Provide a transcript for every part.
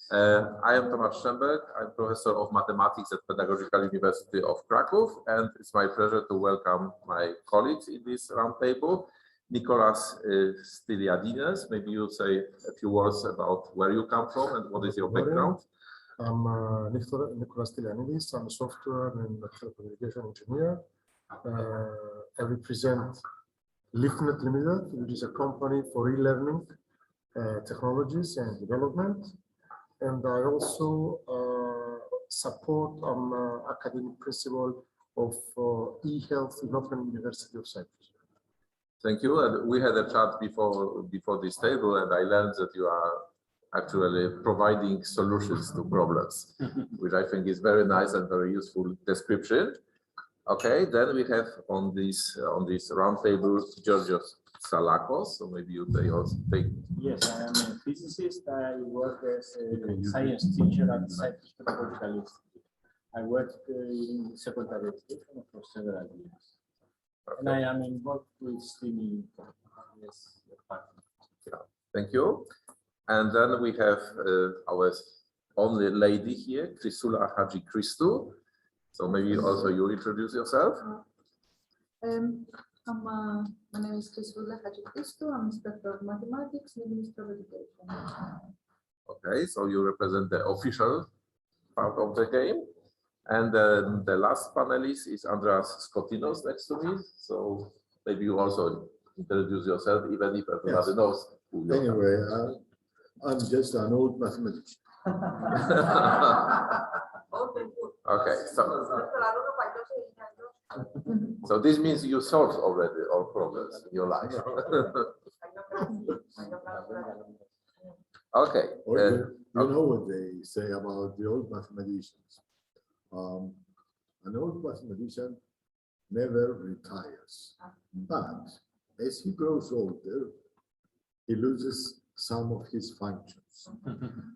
I am Tomasz Szemberg. I'm professor of mathematics at Pedagogical University of Kraków, and it's my pleasure to welcome my colleagues in this roundtable. Nicolas Stylianides, maybe you'll say a few words about where you come from and what is your background. I'm Nicolas Stylianides. I'm a software and telecommunication engineer. I represent LiftNet Limited, which is a company for e-learning technologies and development. And I also support academic principal of e-health in Open University of Cyprus. Thank you. And we had a chat before this table, and I learned that you are actually providing solutions to problems, which I think is very nice and very useful description. Okay, then we have on this roundtable Georgios Salakos. So maybe you also take. Yes, I am a physicist. I work as a science teacher at Cyprus Pedagogical Institute. I worked in secondary education for several years. Okay. And I am involved with STEAME Conference. Yeah, thank you. And then we have our only lady here, Chrysula Hadji-Christou. So maybe also you introduce yourself. My name is Chrysula Hadji-Christou. I'm instructor of mathematics and Minister of Education. Okay, so you represent the official part of the game. And then the last panelist is Andreas Skotinos next to me. So maybe you also introduce yourself, even if everybody knows who you are. Anyway, I'm just an old mathematician. Okay, so this means you solved already all problems in your life. Okay. You know what they say about the old mathematicians. An old mathematician never retires, but as he grows older, he loses some of his functions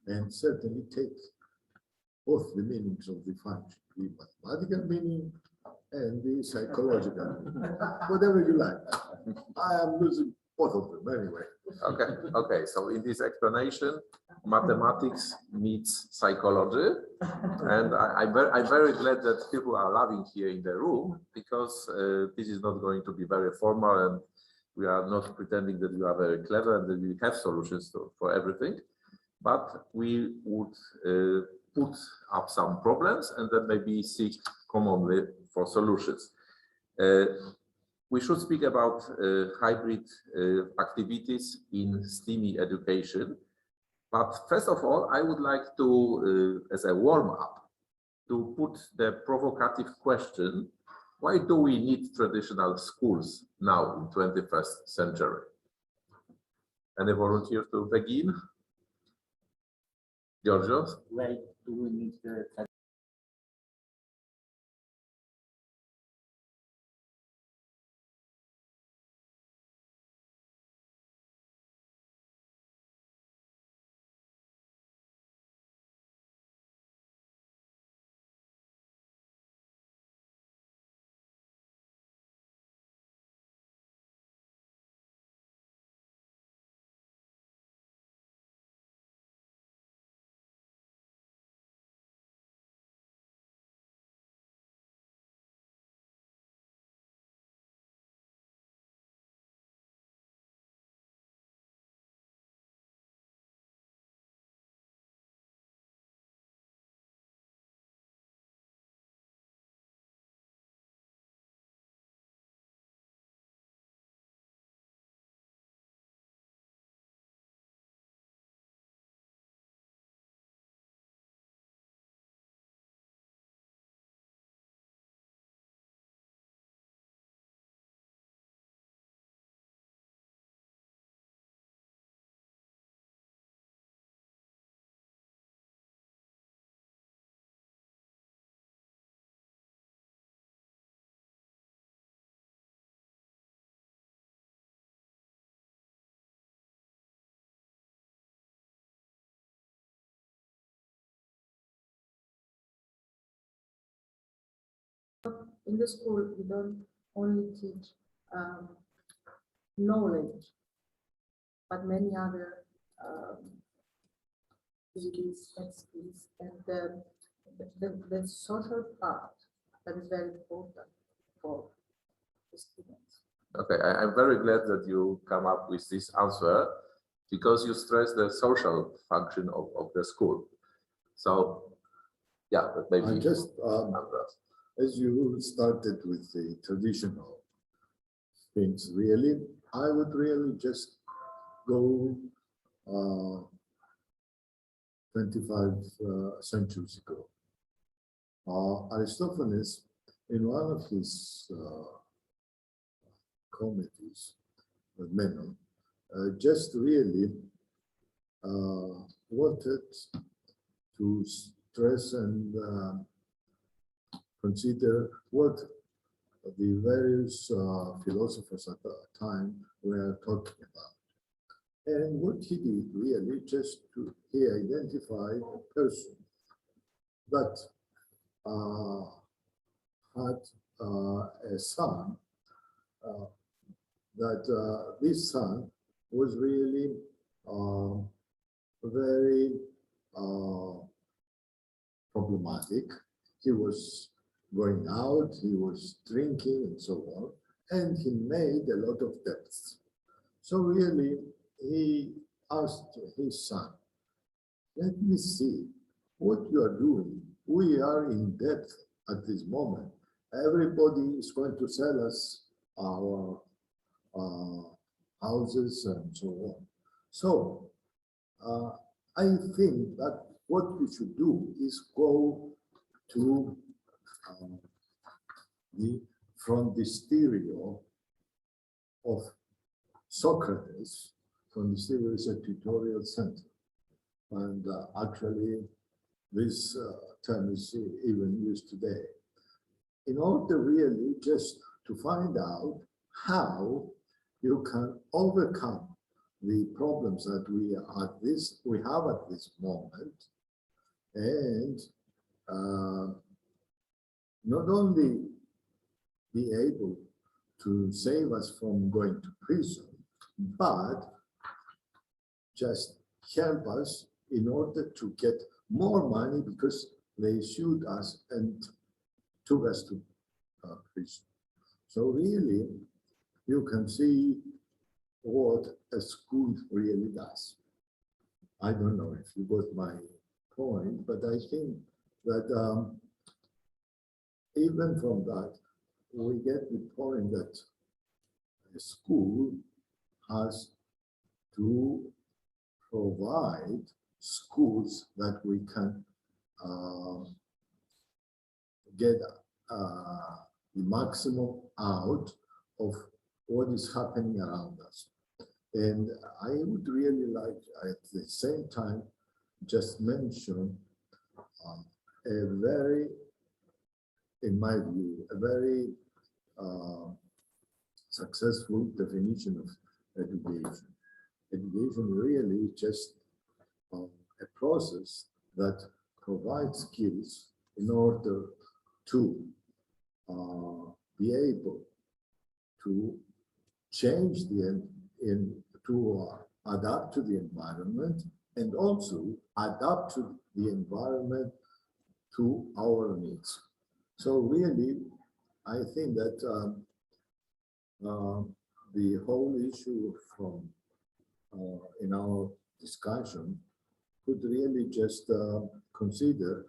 and certainly takes both the meanings of the function, the mathematical meaning and the psychological, whatever you like. I am losing both of them anyway. Okay. So in this explanation, mathematics meets psychology, and I'm very glad that people are laughing here in the room, because this is not going to be very formal, and we are not pretending that we are very clever and that we have solutions for everything, but we would put up some problems and then maybe seek commonly for solutions. We should speak about hybrid activities in STEAME education. But first of all, I would like to, as a warm-up, to put the provocative question: why do we need traditional schools now in 21st century? Any volunteer to begin? Georgios? Why do we need the In the school, we don't only teach knowledge, but many other physical skills, and the social part that is very important for the students. Okay, I'm very glad that you come up with this answer because you stress the social function of the school. So, yeah, but maybe I just, Andras. as you started with the traditional things, really, I would really just go 25 centuries ago. Aristophanes, in one of his comedies, Menon, just really wanted to stress and consider what the various philosophers at the time were talking about. And what he did really just to he identified a person that had a son, that this son was really very problematic. He was going out, he was drinking and so on, and he made a lot of debts. So really, he asked his son, let me see what you are doing. We are in debt at this moment. Everybody is going to sell us our houses and so on. So I think that what we should do is go to from the stereo of Socrates. From the stereo is a tutorial center. And actually, this term is even used today. In order really just to find out how you can overcome the problems that we have at this moment, and not only be able to save us from going to prison, but just help us in order to get more money because they sued us and took us to prison. So really, you can see what a school really does. I don't know if you got my point, but I think that even from that, we get the point that a school has to provide schools that we can get the maximum out of what is happening around us. And I would really like, at the same time, just mention a very, in my view, a very successful definition of education. Education really is just a process that provides skills in order to be able to change to adapt to the environment and also adapt to the environment to our needs. So really, I think that the whole issue from in our discussion could really just consider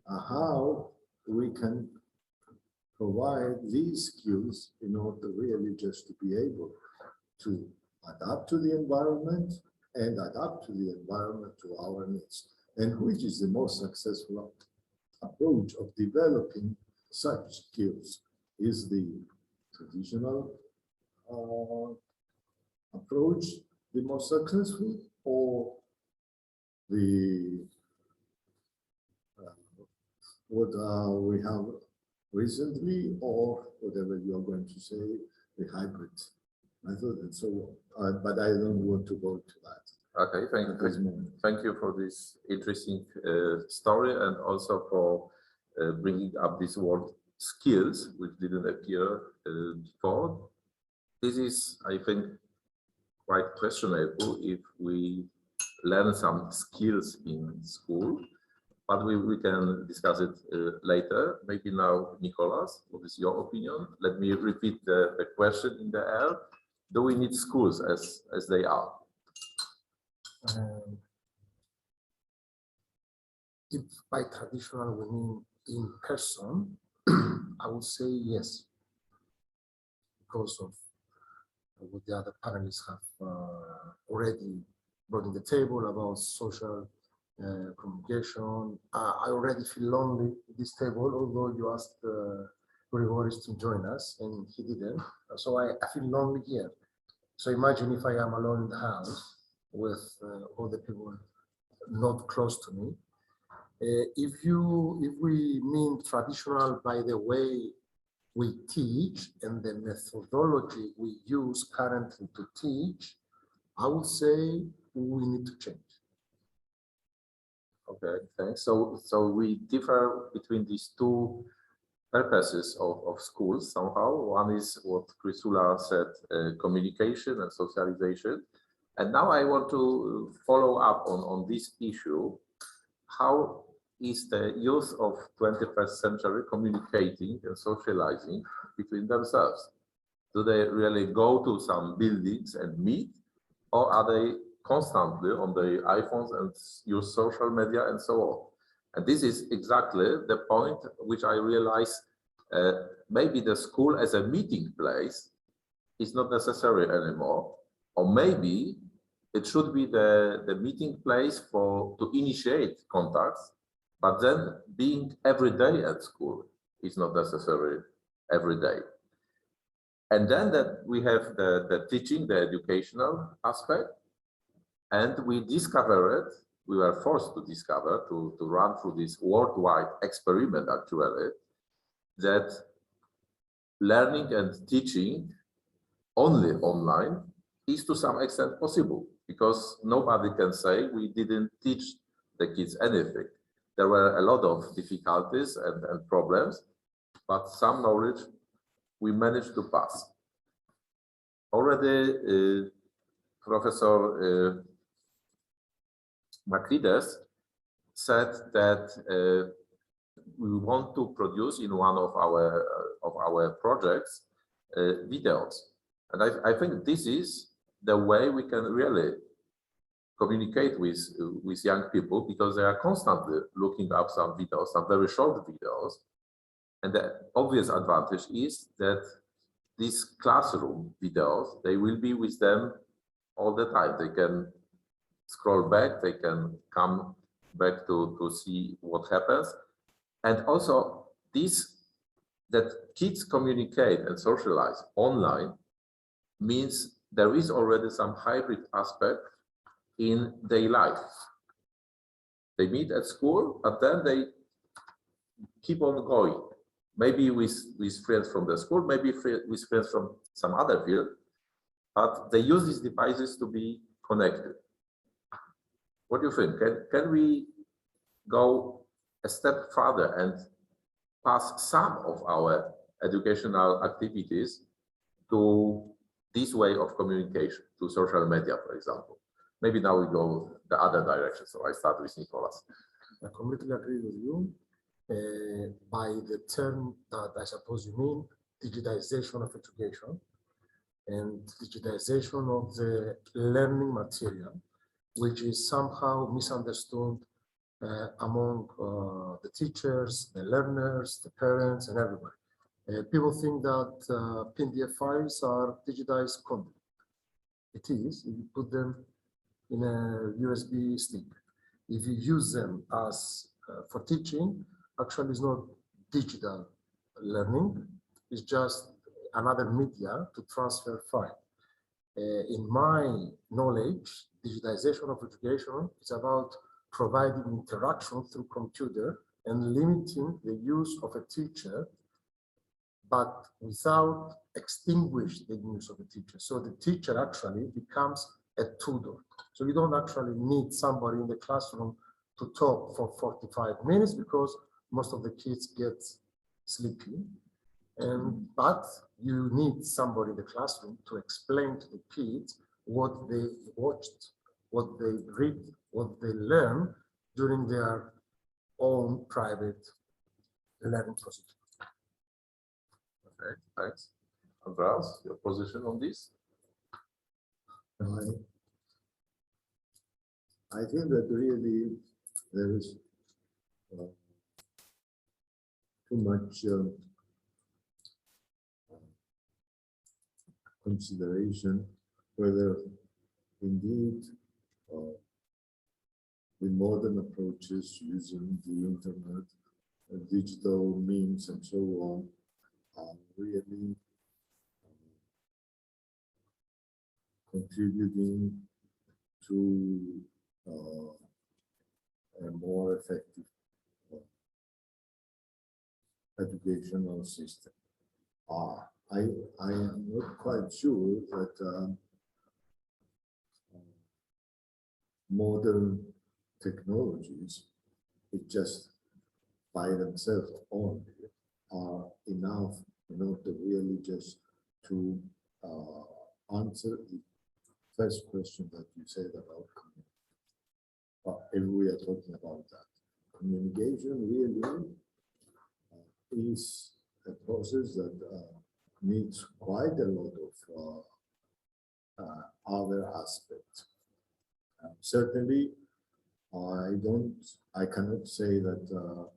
how we can provide these skills in order really just to be able to adapt to the environment and adapt to the environment to our needs, and which is the most successful approach of developing such skills. Is the traditional approach the most successful, or the what we have recently, or whatever you are going to say, the hybrid method and so on. But I don't want to go to that. Okay, thank you for this interesting story, and also for bringing up this word skills, which didn't appear before. This is, I think, quite questionable if we learn some skills in school, but we can discuss it later. Maybe now, Nicholas, what is your opinion? Let me repeat the question in the air. Do we need schools as they are? If by traditional we mean in person, I would say yes, because of what the other panelists have already brought in the table about social communication. I already feel lonely at this table, although you asked Grigoris to join us and he didn't. So I feel lonely here. So imagine if I am alone in the house with all the people not close to me. If we mean traditional by the way we teach and the methodology we use currently to teach, I would say we need to change. Okay, thanks. So we differ between these two purposes of schools somehow. One is what Chrysula said, communication and socialization. And now I want to follow up on this issue. How is the youth of 21st century communicating and socializing between themselves? Do they really go to some buildings and meet, or are they constantly on their iPhones and use social media and so on? And this is exactly the point which I realize maybe the school as a meeting place is not necessary anymore, or maybe it should be the meeting place to initiate contacts, but then being every day at school is not necessary every day. And then that we have the teaching, the educational aspect, and we discovered, we were forced to discover, to run through this worldwide experiment actually, that learning and teaching only online is to some extent possible, because nobody can say we didn't teach the kids anything. There were a lot of difficulties and problems, but some knowledge we managed to pass. Already, Professor Makrides said that we want to produce in one of our projects videos, and I think this is the way we can really communicate with young people, because they are constantly looking up some videos, some very short videos, and the obvious advantage is that these classroom videos, they will be with them all the time. They can scroll back, they can come back to see what happens. And also this, that kids communicate and socialize online, means there is already some hybrid aspect in their life. They meet at school, but then they keep on going. Maybe with friends from the school, maybe with friends from some other field, but they use these devices to be connected. What do you think? Can we go a step further and pass some of our educational activities to this way of communication, to social media, for example? Maybe now we go the other direction. So I start with Nicholas. I completely agree with you. By the term that I suppose you mean, digitization of education and digitization of the learning material, which is somehow misunderstood among the teachers, the learners, the parents, and everybody. People think that PDF files are digitized content. It is, if you put them in a USB stick. If you use them as for teaching, actually it's not digital learning, it's just another media to transfer file. In my knowledge, digitization of education is about providing interaction through computer and limiting the use of a teacher, but without extinguish the use of the teacher. So the teacher actually becomes a tutor. So you don't actually need somebody in the classroom to talk for 45 minutes, because most of the kids get sleepy. But you need somebody in the classroom to explain to the kids what they watched what they read, what they learn during their own private learning process. Okay, thanks. Andreas, your position on this? I think that really there is too much consideration whether indeed the modern approaches using the internet, digital means and so on are really contributing to a more effective educational system. I am not quite sure that modern technologies, it just by themselves only, are enough in order really just to answer the first question that you said about communication. If we are talking about that, communication really is a process that needs quite a lot of other aspects. Certainly, I cannot say that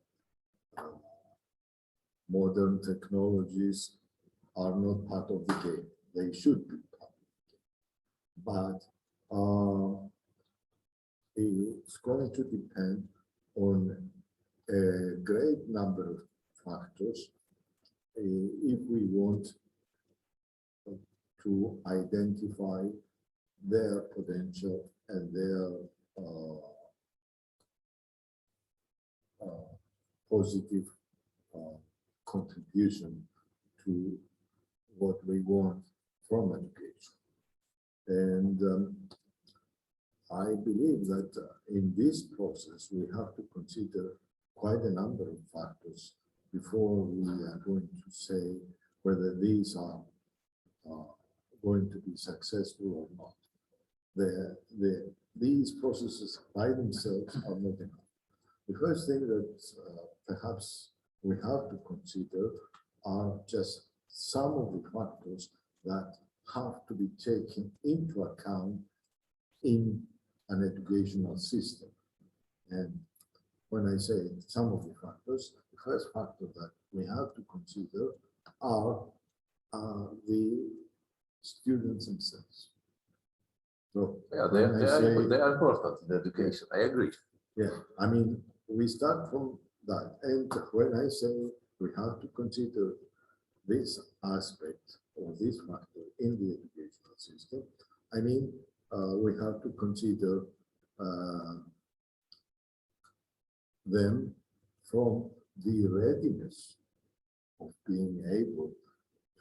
modern technologies are not part of the game. They should be part of the game. But it's going to depend on a great number of factors if we want to identify their potential and their positive contribution to what we want from education. And I believe that in this process, we have to consider quite a number of factors before we are going to say whether these are going to be successful or not. These processes by themselves are not enough. The first thing that perhaps we have to consider are just some of the factors that have to be taken into account in an educational system. And when I say some of the factors, the first factor that we have to consider are the students themselves. So yeah, they are important in education. I agree. Yeah, I mean, we start from that. And when I say we have to consider this aspect or this factor in the educational system, I mean, we have to consider them from the readiness of being able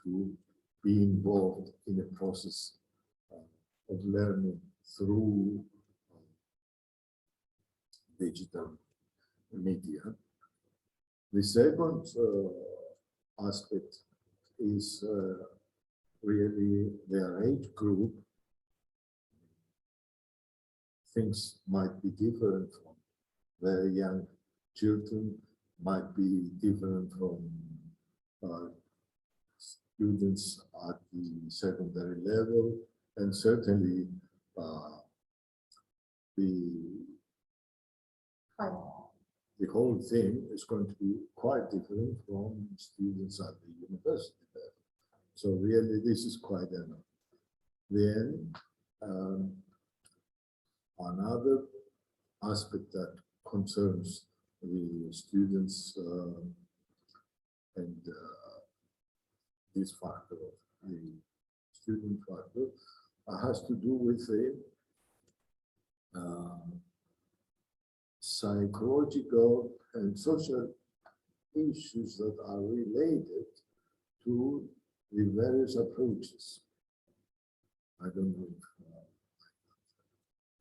to be involved in a process of learning through digital media. The second aspect is really their age group. Things might be different from very young children, might be different from students at the secondary level, and certainly the whole thing is going to be quite different from students at the university level. So really, this is quite enough. Then another aspect that concerns the students and this factor, the student factor, has to do with the psychological and social issues that are related to the various approaches. I don't know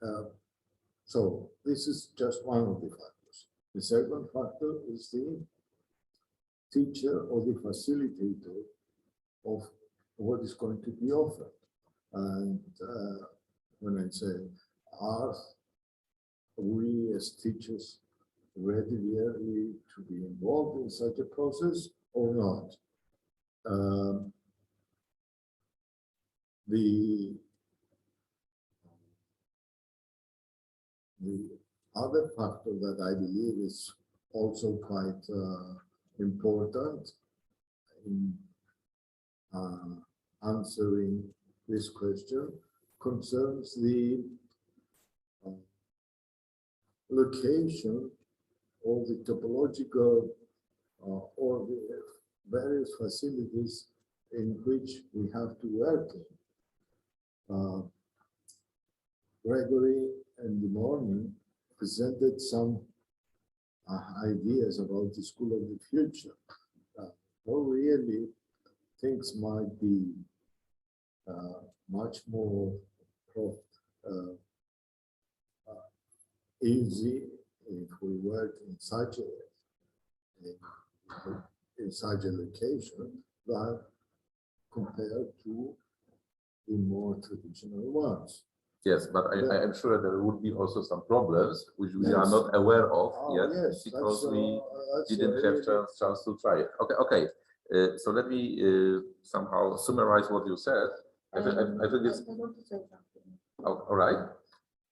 if, so this is just one of the factors. The second factor is the teacher or the facilitator of what is going to be offered. And when I say are we as teachers ready really to be involved in such a process or not? The other factor that I believe is also quite important in answering this question concerns the location or the topological or the various facilities in which we have to work in. Gregory in the morning presented some ideas about the school of the future. Or really, things might be much more easy if we work in such a location than compared to the more traditional ones. Yes, but I am sure there would be also some problems which we are Yes. not aware of yet Yes, because we that's didn't have chance to try it. Okay. So let me somehow summarize what you said. I think it's I want to say something. all right.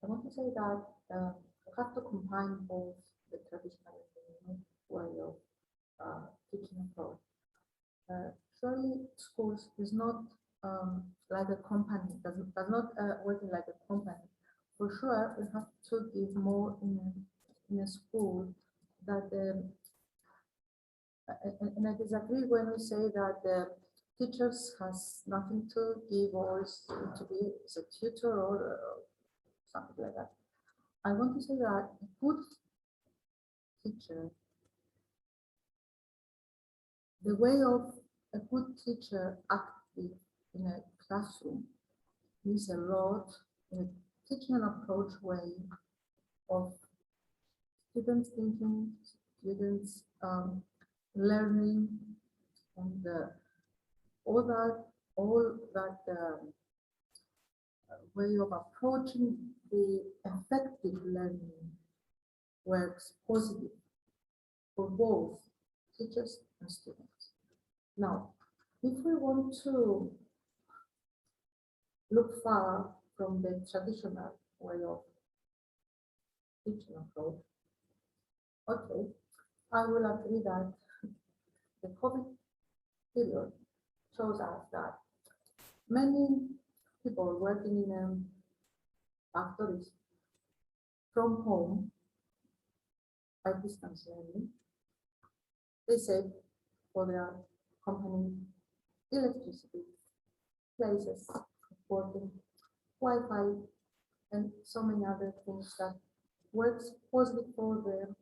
I want to say that you have to combine both the traditional and the new way of teaching approach. Surely schools is not like a company, does not working like a company. For sure, we have to give more in a school that and I disagree when we say that the teachers has nothing to give or is to be as a tutor or something like that. I want to say that a good teacher, the way of a good teacher acting in a classroom is a lot in a teaching and approach way of students thinking, students learning, and all that way of approaching the effective learning works positive for both teachers and students. Now, if we want to look far from the traditional way of teaching approach, okay, I will agree that the COVID period shows us that many people working in factories from home by distance learning, they save for their company electricity, places, working, Wi-Fi, and so many other things that works positive for their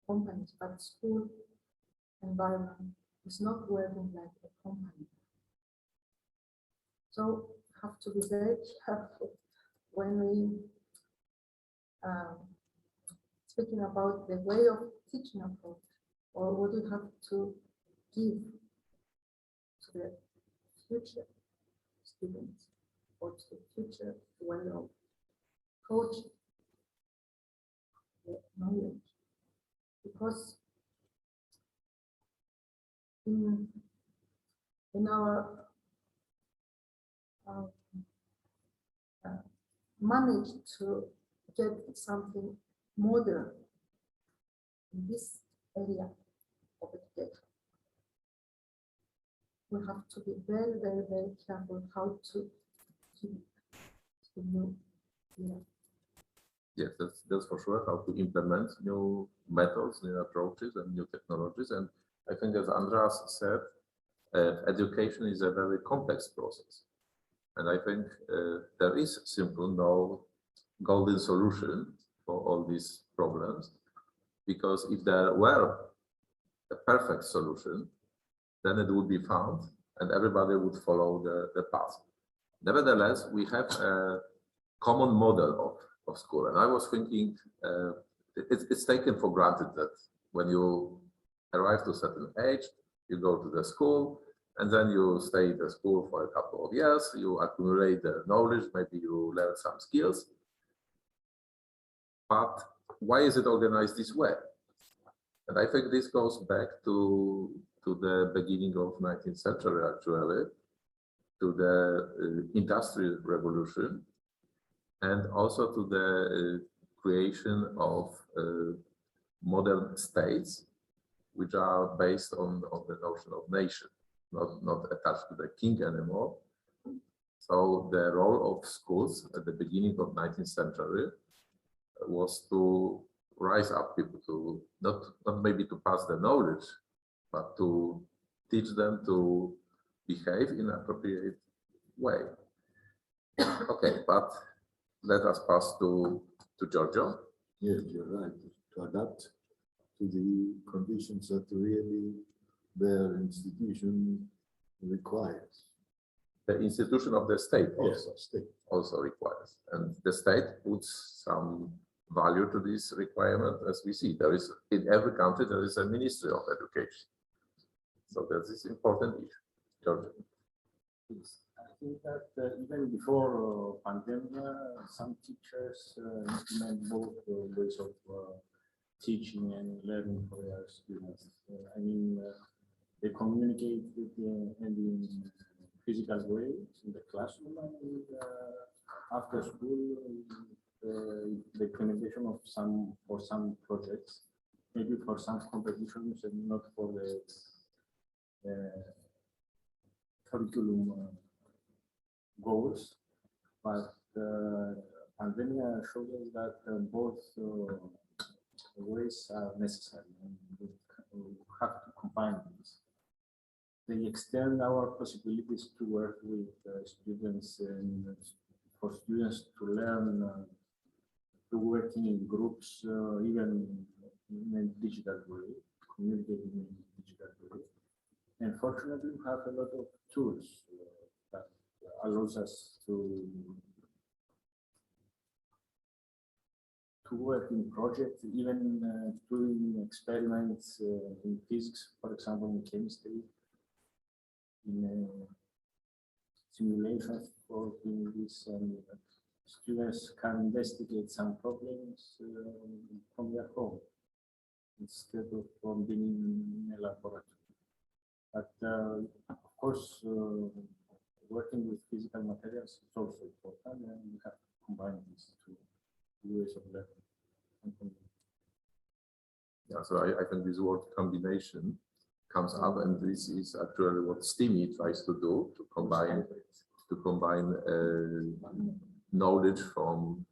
companies, but school environment is not working like a company. So have to be very careful when we speaking about the way of teaching approach or what you have to give to the future students or to the future way of coaching the knowledge. Because in our managed to get something modern in this area of education. We have to be very, very, very careful how to keep the new. Yes, that's for sure, how to implement new methods, new approaches, and new technologies. And I think, as Andreas said, education is a very complex process. And I think there is simply no golden solution for all these problems, because if there were a perfect solution, then it would be found and everybody would follow the path. Nevertheless, we have a common model of school. And I was thinking, it's taken for granted that when you arrive to a certain age, you go to the school, and then you stay in the school for a couple of years, you accumulate the knowledge, maybe you learn some skills, But why is it organized this way? And I think this goes back to the beginning of 19th century, actually, to the industrial revolution, and also to the creation of modern states, which are based on the notion of nation, not attached to the king anymore. So the role of schools at the beginning of 19th century was to rise up people, to not maybe to pass the knowledge, but to teach them to behave in an appropriate way. Okay, but let us pass to Giorgio. Yes, you're right. To adapt to the conditions that really their institution requires. The institution of the state Yes, also, state. also requires, and the state puts some value to this requirement, as we see. There is, in every country, there is a Ministry of Education. So that is important issue. Giorgio. Yes, I think that even before pandemic, some teachers implement both ways of teaching and learning for their students. I mean, they communicate with in physical way in the classroom, and after school, the implementation of some projects, maybe for some competitions and not for the curriculum goals, but pandemic showed us that both ways are necessary, and we have to combine these. They extend our possibilities to work with students and for students to learn to working in groups, even in a digital way, communicating in a digital way. And fortunately, we have a lot of tools that allows us to work in projects, even doing experiments in physics, for example, in chemistry, in simulations for doing this, and students can investigate some problems from their home instead of from being in a laboratory. But of course, working with physical materials is also important, and we have to combine these two ways of learning. Yeah, so I think this word combination comes up, and this is actually what STEAME tries to do, to combine knowledge from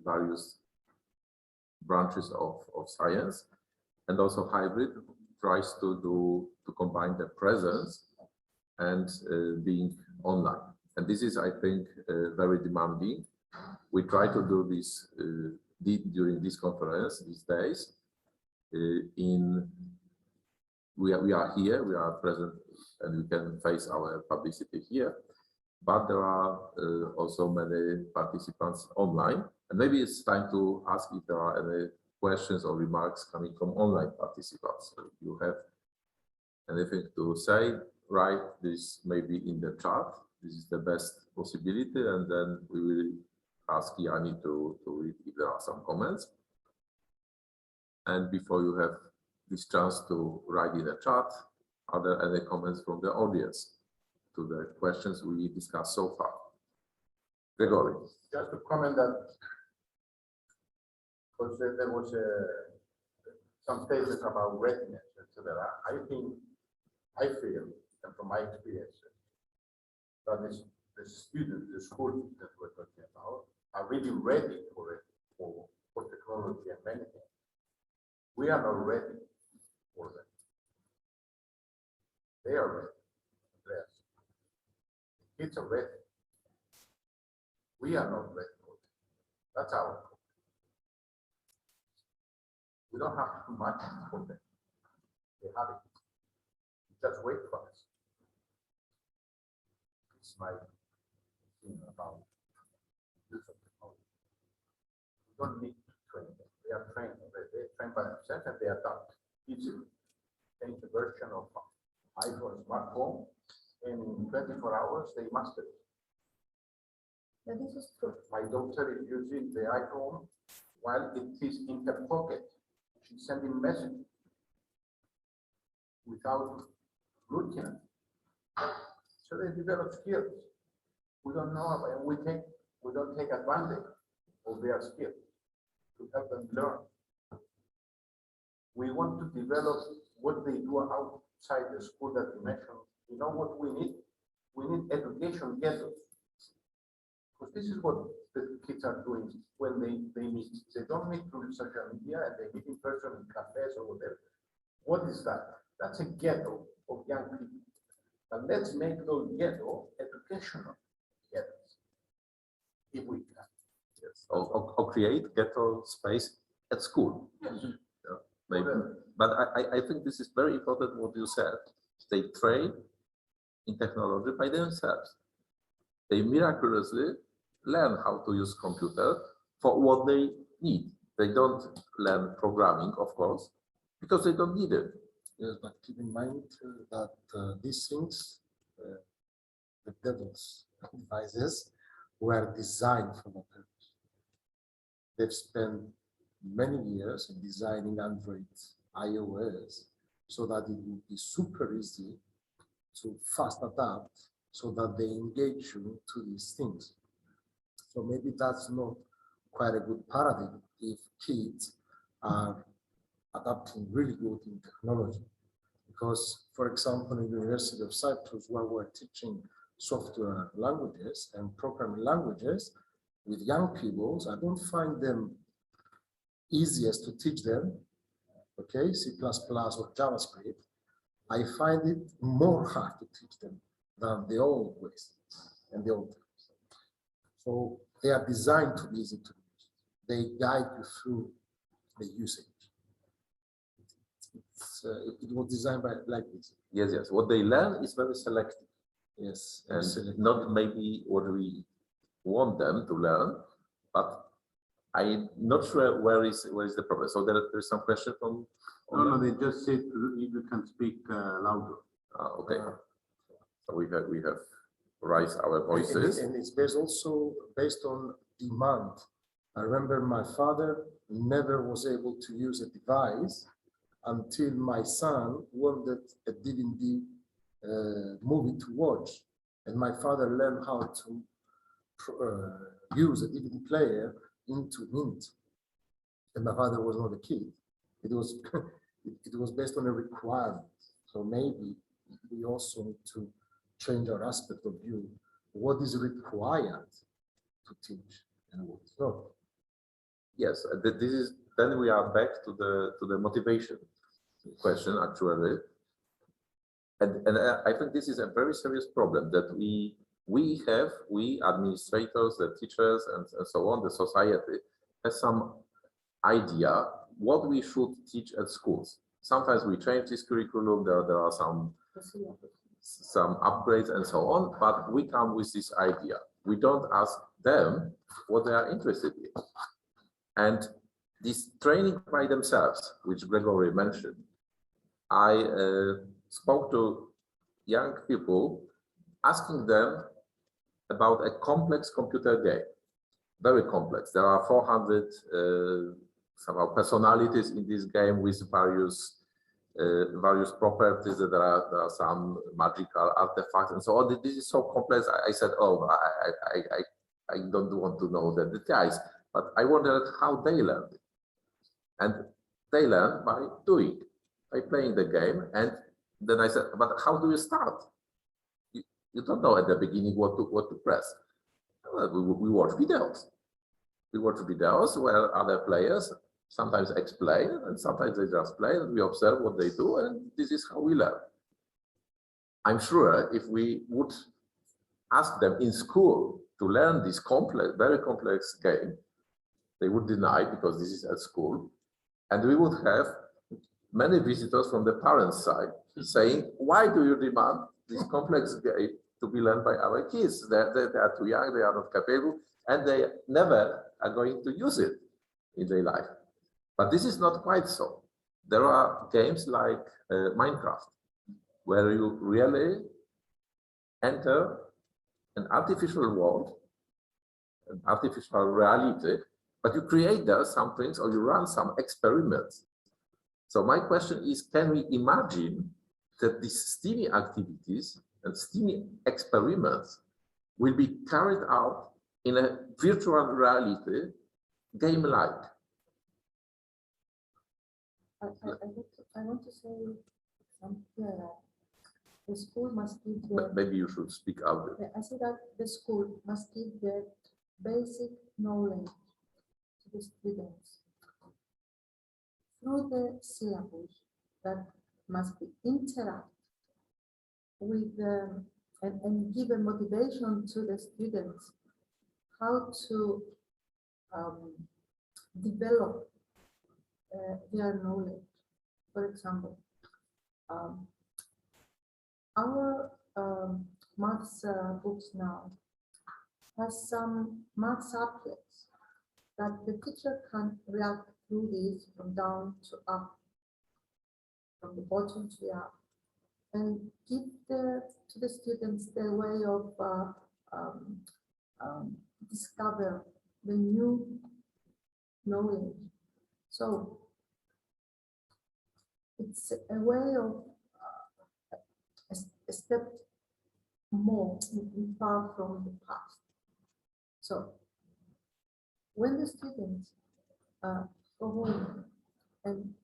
various branches of science, and also hybrid tries to combine the presence and being online. And this is, I think, very demanding. We try to do this during this conference these days. We are here, we are present, and we can face our publicity here. But there are also many participants online, and maybe it's time to ask if there are any questions or remarks coming from online participants. So if you have anything to say, write this maybe in the chat. This is the best possibility, and then we will ask Yanni to read if there are some comments. And before you have this chance to write in the chat, are there any comments from the audience to the questions we discussed so far? Gregory. Just to comment that, because there was some statements about readiness, etc. I feel, and from my experience, that the students, the schools that we're talking about, are really ready for it, for technology and many things. We are not ready for them. They are ready. Yes. The kids are ready. We are not ready for them. That's our problem. We don't have too much for them. They have it. Just wait for us. It's my opinion about use of technology. We don't need to train them. They are trained already. They train by themselves and they adapt easily. Change the version of iPhone, smartphone, and in 24 hours they master it. But this is true. My daughter is using the iPhone while it is in her pocket. She's sending messages without looking at it. So they develop skills. We don't know about, and we don't take advantage of their skills to help them learn. We want to develop what they do outside the school that you mentioned. You know what we need? We need education ghettos. Because this is what the kids are doing when they meet. They don't meet through social media and they meet in person in cafes or whatever. What is that? That's a ghetto of young people. But let's make those ghetto educational ghettos, if we can. Yes. Or create ghetto space at school. Yes. Yeah, maybe. Whatever. But I think this is very important what you said. They train in technology by themselves. They miraculously learn how to use computer for what they need. They don't learn programming, of course, because they don't need it. Yes, but keep in mind that these things, the devil's devices, were designed for that purpose. They've spent many years in designing Android, iOS, so that it would be super easy to fast adapt so that they engage you to these things. So maybe that's not quite a good paradigm if kids are adapting really good in technology. Because, for example, in the University of Cyprus, where we're teaching software languages and programming languages with young people, I don't find them easiest to teach them, okay, C++ or JavaScript. I find it more hard to teach them than the old ways and the old things. So they are designed to be easy to use. They guide you through the usage. It was designed like this. Yes, yes. What they learn is very selective. Yes, And selective. not maybe what we want them to learn, but I'm not sure where is the problem. So there's some question from. No, they just said you can speak louder. Okay. So we have raised our voices. And it's based also based on demand. I remember my father never was able to use a device until my son wanted a DVD movie to watch. And my father learned how to use a DVD player into minutes. And my father was not a kid. It was it was based on a requirement. So maybe we also need to change our aspect of view. What is required to teach and what is not? Yes, this is then we are back to the motivation question actually, and I think this is a very serious problem that we administrators, the teachers, and so on, the society has some idea what we should teach at schools. Sometimes we change this curriculum. There are some upgrades and so on, but we come with this idea. We don't ask them what they are interested in. And this training by themselves, which Gregory mentioned, I spoke to young people asking them about a complex computer game, very complex. There are 400 somehow personalities in this game with various properties. There are some magical artifacts and so on. This is so complex. I said, oh, I don't want to know the details, but I wondered how they learned it. And they learn by doing, by playing the game. And then I said, but how do you start? You don't know at the beginning what to press. Well, we watch videos. We watch videos where other players sometimes explain and sometimes they just play and we observe what they do, and this is how we learn. I'm sure if we would ask them in school to learn this complex, very complex game, they would deny because this is at school. And we would have many visitors from the parents' side saying, why do you demand this complex game to be learned by our kids? They are too young, they are not capable, and they never are going to use it in their life. But this is not quite so. There are games like Minecraft, where you really enter an artificial world, an artificial reality, but you create there some things or you run some experiments. So my question is, can we imagine that these STEAME activities and STEAME experiments will be carried out in a virtual reality game-like? I want to say something here that the school must give the, Maybe you should speak out. I say that the school must give the basic knowledge to the students through the syllabus that must be interact with and give a motivation to the students how to develop their knowledge. For example, our maths books now has some math subjects that the teacher can react through this from down to up, from the bottom to the up, and give to the students the way of discover the new knowledge. So it's a way of a step more far from the past. So when the students go home and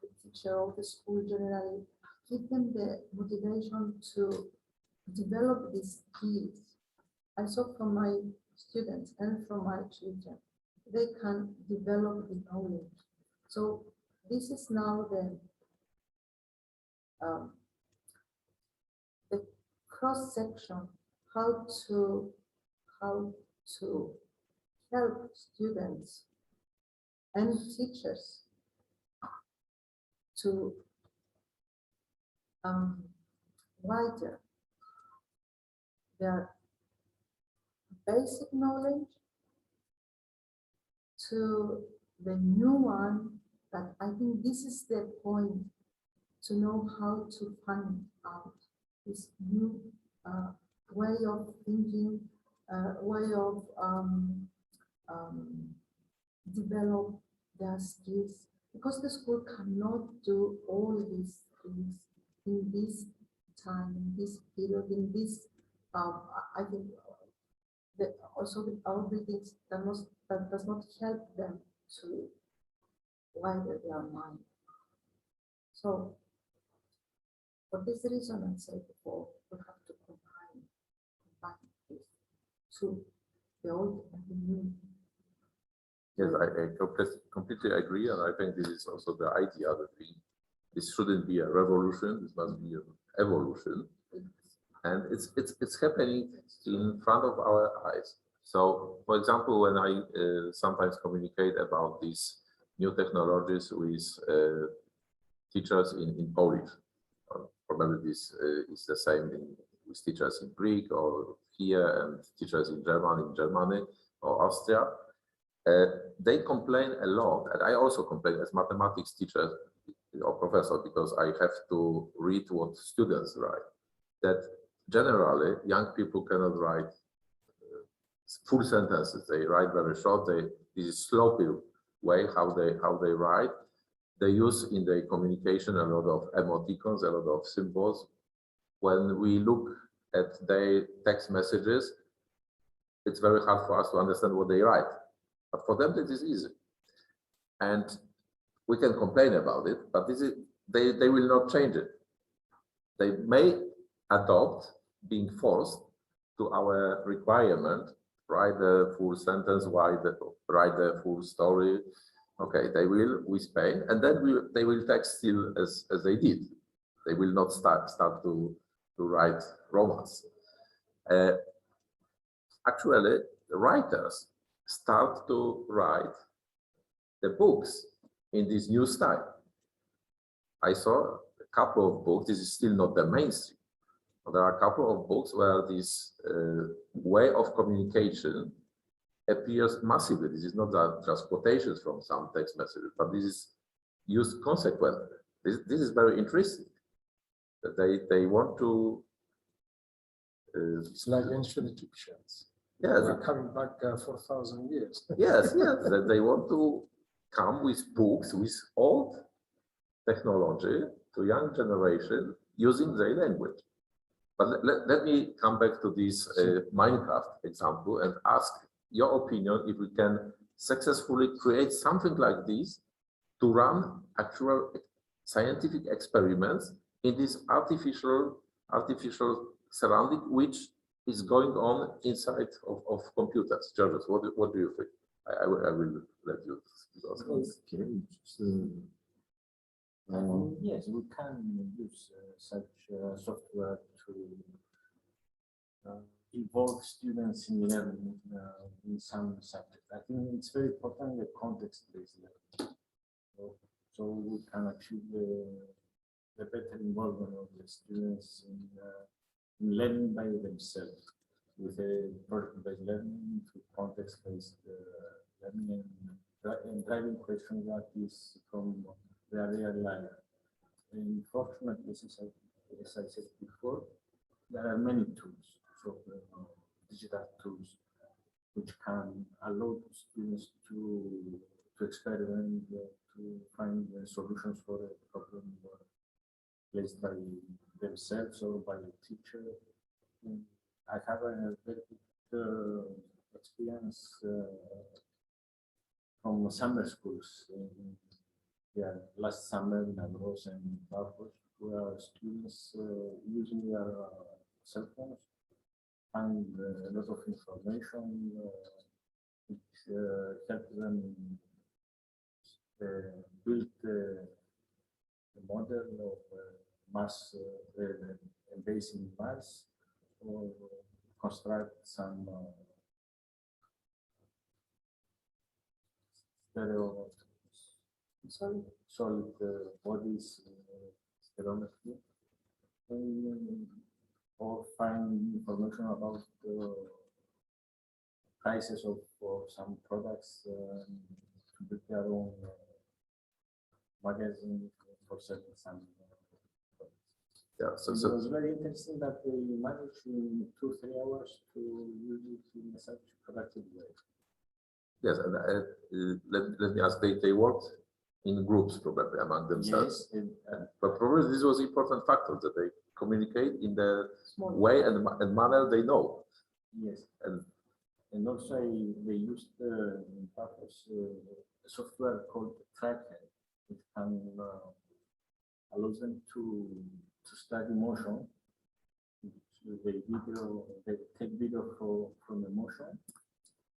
the teacher or the school generally give them the motivation to develop these skills, I saw from my students and from my children, they can develop the knowledge. So this is now the cross section, how to help students and teachers to widen their basic knowledge to the new one, that I think this is the point, to know how to find out this new way of thinking, way of develop their skills, because the school cannot do all these things in this time, in this period, in this, I think that also with our buildings that does not help them to widen their mind. So for this reason, I said before, we have to combine this to the old and the new. Yes, I completely agree, and I think this is also the idea that this shouldn't be a revolution. This must be an evolution, and it's happening in front of our eyes. So, for example, when I sometimes communicate about these new technologies with teachers in Polish, probably this is the same with teachers in Greek or here, and teachers in Germany or Austria. They complain a lot, and I also complain as mathematics teacher or professor, because I have to read what students write, that generally young people cannot write full sentences. They write very short. This is sloppy way how they write. They use in their communication a lot of emoticons, a lot of symbols. When we look at their text messages, it's very hard for us to understand what they write. But for them, it is easy. And we can complain about it, but this is, they will not change it. They may adopt being forced to our requirement, write the full sentence, write the full story. Okay, they will with pain, and then they will text still as they did. They will not start to write romance. Actually, the writers start to write the books in this new style. I saw a couple of books. This is still not the mainstream, but there are a couple of books where this way of communication appears massively. This is not just quotations from some text messages, but this is used consequently. This is very interesting. That they want to. It's like ancient Egyptians. Yes, We're coming back 4,000 years. yes, yes, that they want to come with books, with old technology to young generation using their language. But let me come back to this Minecraft example and ask your opinion if we can successfully create something like this to run actual scientific experiments in this artificial surrounding which is going on inside of computers. Georges, what do you think? I will let you speak. Okay, so, I think, yes, we can use such software to involve students in learning in some subject. I think it's very important the context-based learning. So we can achieve the better involvement of the students in learning by themselves with a project-based learning to context-based learning and driving questions that is from their real life. And fortunately, as I said before, there are many tools, so digital tools, which can allow students to experiment, to find solutions for a problem placed by themselves or by a teacher. And I have a very good experience from summer schools. Yeah, last summer in Agros and Barcos, where students using their cell phones find a lot of information which help them build a model of Mars, base in Mars, or construct some stereo solid bodies, stereometry, or find information about the prices of some products to build their own magazine for selling some products. Yeah, so It was very interesting that they managed in 2-3 hours to use it in such a productive way. yes, and let me ask, they worked in groups probably among themselves. Yes, But probably this was important factor that they communicate in the Small. way and manner they know. yes. And Also they used in Paphos a software called Tracker, which can allows them to study motion. They take video from the motion,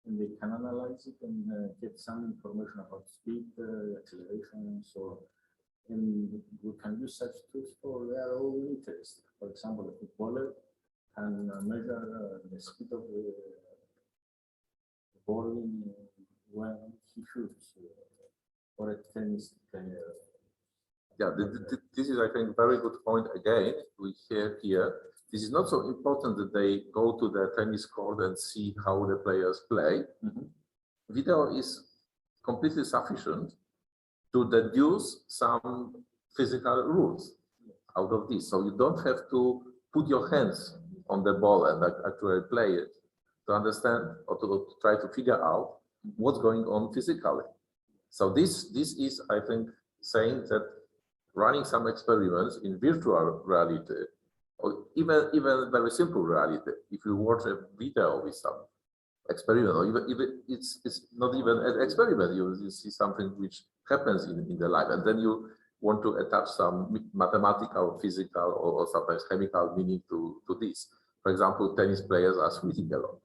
and they can analyze it and get some information about speed, acceleration, so. And we can use such tools for their own interest. For example, a footballer can measure the speed of the ball when he shoots, or a tennis player. yeah, this is, I think, very good point again. We hear here, this is not so important that they go to the tennis court and see how the players play. Video is completely sufficient to deduce some physical rules out of this. So you don't have to put your hands on the ball and actually play it to understand or to try to figure out what's going on physically. So this is, I think, saying that running some experiments in virtual reality, or even very simple reality, if you watch a video with some experiment, or even it's not even an experiment, you see something which happens in the life, and then you want to attach some mathematical, physical, or sometimes chemical meaning to this. For example, tennis players are sweating a lot.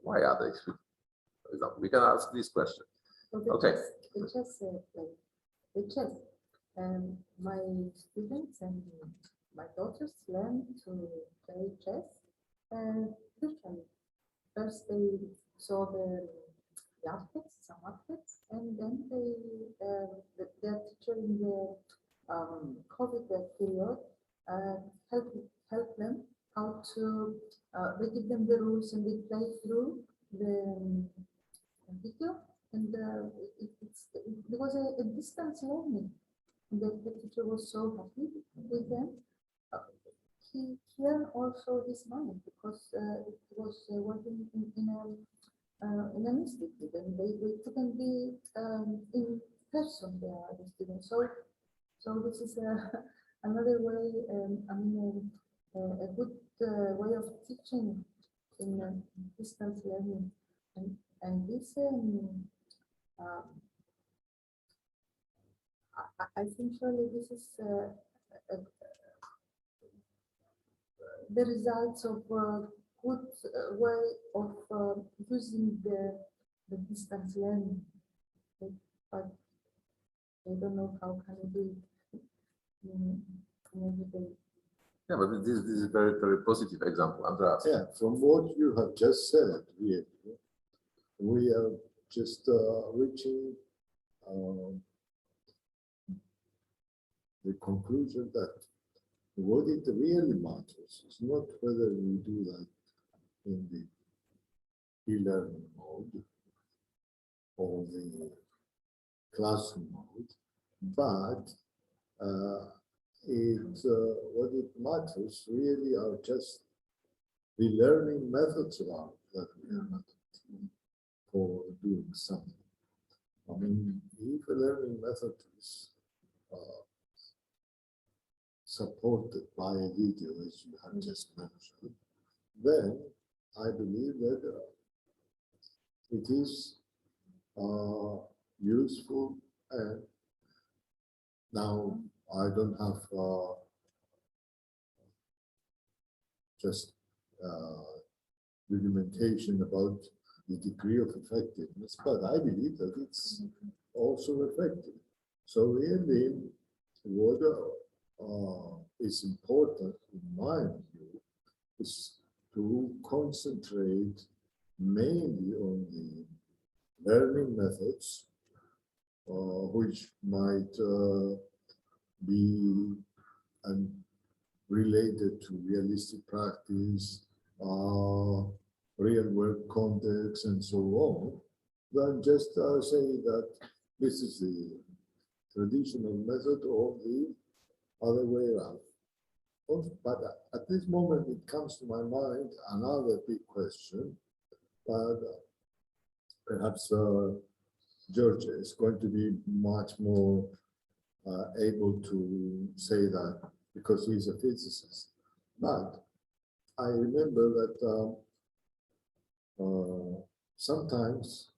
Why are they sweating? For example, we can ask this question. Okay. The chess. My students and my daughters learn to play chess virtually. First, they saw the outfits, some outfits, and then their teacher in the COVID period helped them how to. They give them the rules and they play through the video, and it was a distance learning. The teacher was so happy with them. he earned also his money because it was working in an institute, and they couldn't be in person there, the students. So this is another way, I mean, a good way of teaching in distance learning, and this um, I think surely this is the results of a good way of using the distance learning. But I don't know how can we do it in every day. Yeah, but this is a very, very positive example, Andreas. Yeah, from what you have just said, we are just reaching the conclusion that what it really matters is not whether we do that in the e-learning mode or the classroom mode, but what it matters really are just the learning methods around that we are not for doing something. I mean, if a learning method is supported by a video, as you have just mentioned, then I believe that it is useful. And now I don't have just documentation about the degree of effectiveness, but I believe that it's also effective. So really, what is important in my view is to concentrate mainly on the learning methods, which might be related to realistic practice, real world context, and so on, than just say that this is the traditional method or the other way around. But at this moment, it comes to my mind another big question, but perhaps George is going to be much more able to say that because he's a physicist. But I remember that sometimes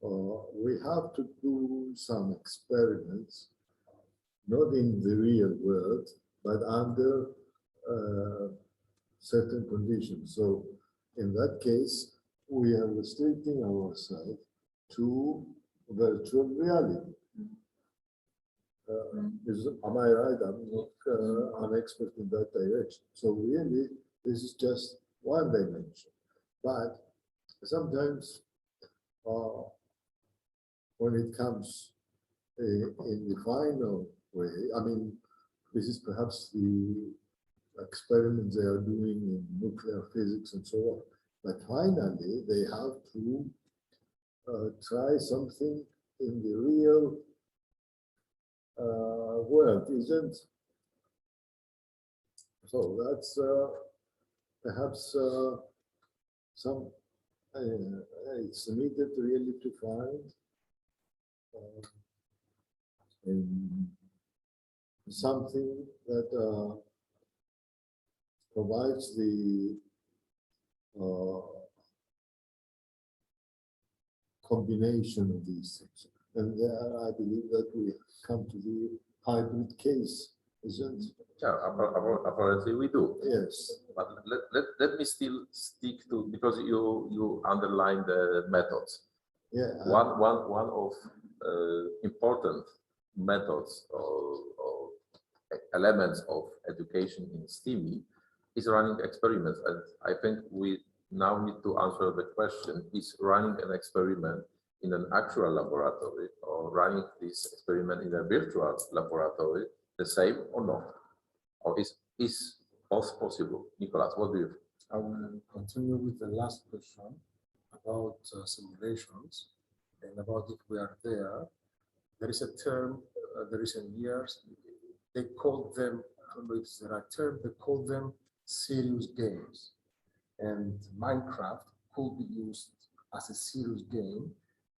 we have to do some experiments, not in the real world, but under certain conditions. So in that case, we are restricting ourselves to virtual reality. Am I right? I'm not an expert in that direction. So really, this is just one dimension. But sometimes when it comes in the final way, I mean, this is perhaps the experiments they are doing in nuclear physics and so on. But finally, they have to try something in the real world, isn't? So that's perhaps some. It's needed really to find something that provides the combination of these things. And I believe that we come to the hybrid case, isn't it? Yeah, apparently we do. Yes. But let me still stick to, because you underline the methods. Yeah. One of important methods or elements of education in STEAME is running experiments. And I think we now need to answer the question, is running an experiment in an actual laboratory or running this experiment in a virtual laboratory the same or not? Or is both possible? Nicolas, what do you think? I will continue with the last question about simulations and about if we are there. There is a term, the recent years, they call them don't know if it's the right term, they call them serious games. And Minecraft could be used as a serious game,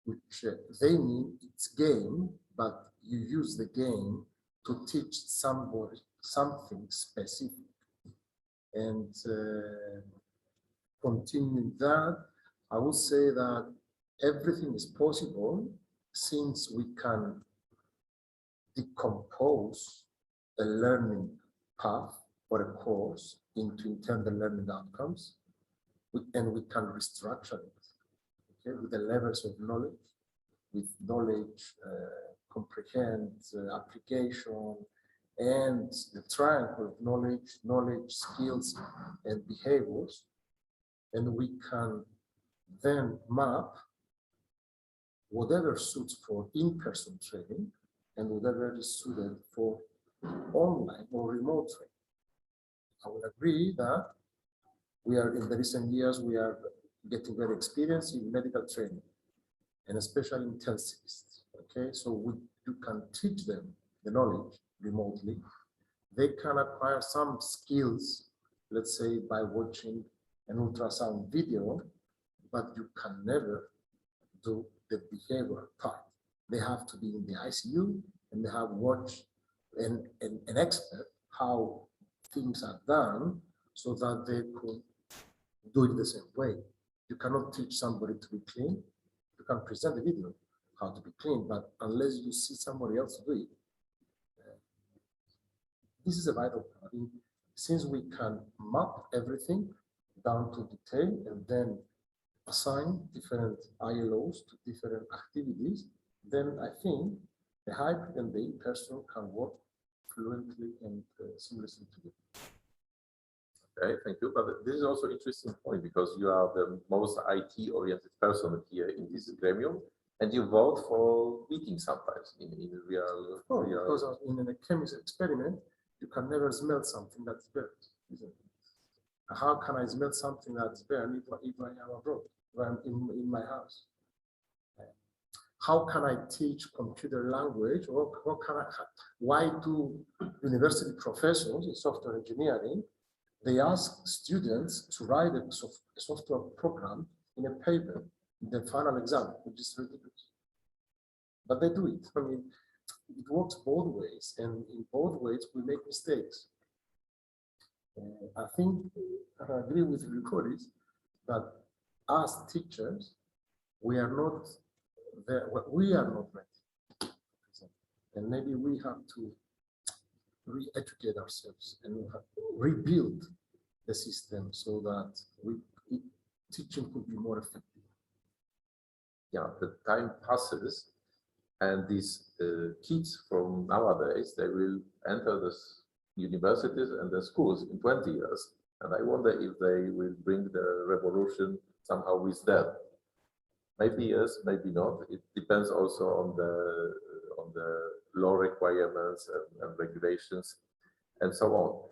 which they mean it's game, but you use the game to teach somebody something specific. And continuing that, I would say that everything is possible since we can decompose a learning path or a course into intended learning outcomes, and we can restructure it, okay, with the levels of knowledge, with knowledge, comprehend, application, and the triangle of knowledge, skills, and behaviors. And we can then map whatever suits for in-person training and whatever is suited for online or remote training. I would agree that we are, in the recent years, we are getting very experienced in medical training, and especially intensivists, okay? So you can teach them the knowledge remotely. They can acquire some skills, let's say by watching an ultrasound video, but you can never do the behavioral part. They have to be in the ICU and they have watched an expert how things are done so that they could do it the same way. You cannot teach somebody to be clean. You can present a video how to be clean, but unless you see somebody else do it, this is a vital part. Since we can map everything down to detail and then assign different ILOs to different activities, then I think the hybrid and the in-person can work fluently and seamlessly together. Okay, thank you. But this is also an interesting point because you are the most IT-oriented person here in this gremium, and you vote for meetings sometimes in real. Oh, because in a chemistry experiment, you can never smell something that's burnt, isn't it? How can I smell something that's burned if I am abroad, if I'm in my house? How can I teach computer language? Or why do university professors in software engineering, they ask students to write a software program in a paper in the final exam, which is ridiculous. But they do it. I mean, it works both ways, and in both ways we make mistakes. I think I agree with your colleagues that as teachers, we are not there. We are not ready, and maybe we have to re-educate ourselves and rebuild the system so that teaching could be more effective. Yeah, the time passes, and these kids from nowadays, they will enter the universities and the schools in 20 years. And I wonder if they will bring the revolution somehow with them. Maybe yes, maybe not. It depends also on the law requirements and regulations and so on.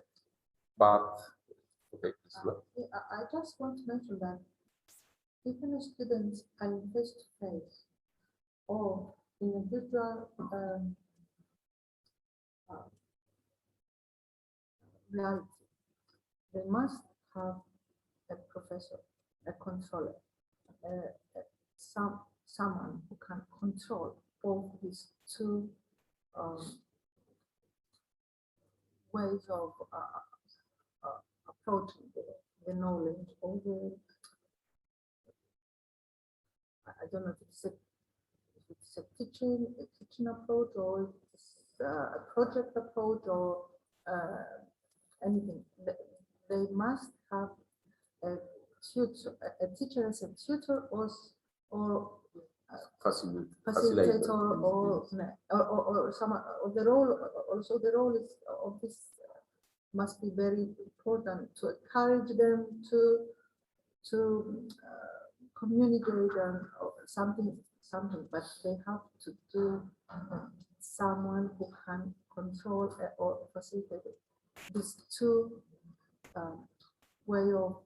But okay, I just want to mention that even the students are face to face or in a virtual reality, they must have a professor, a controller, someone who can control both these two ways of approaching the knowledge or I don't know if it's a teaching approach or if it's a project approach or anything. They must have a tutor, a teacher as a tutor or facilitator or some of the role. Also, the role is of this must be very important to encourage them to communicate and something, but they have to do someone who can control or facilitate these two way of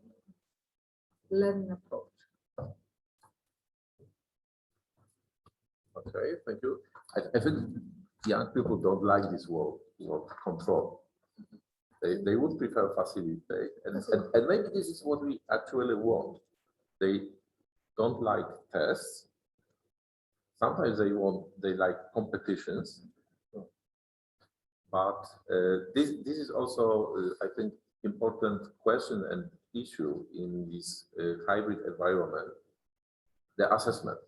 learning approach. Okay, thank you. I think young people don't like this word control. They would prefer facilitate, and maybe this is what we actually want. They don't like tests. Sometimes they like competitions. But this is also, I think, important question and issue in this hybrid environment, the assessment.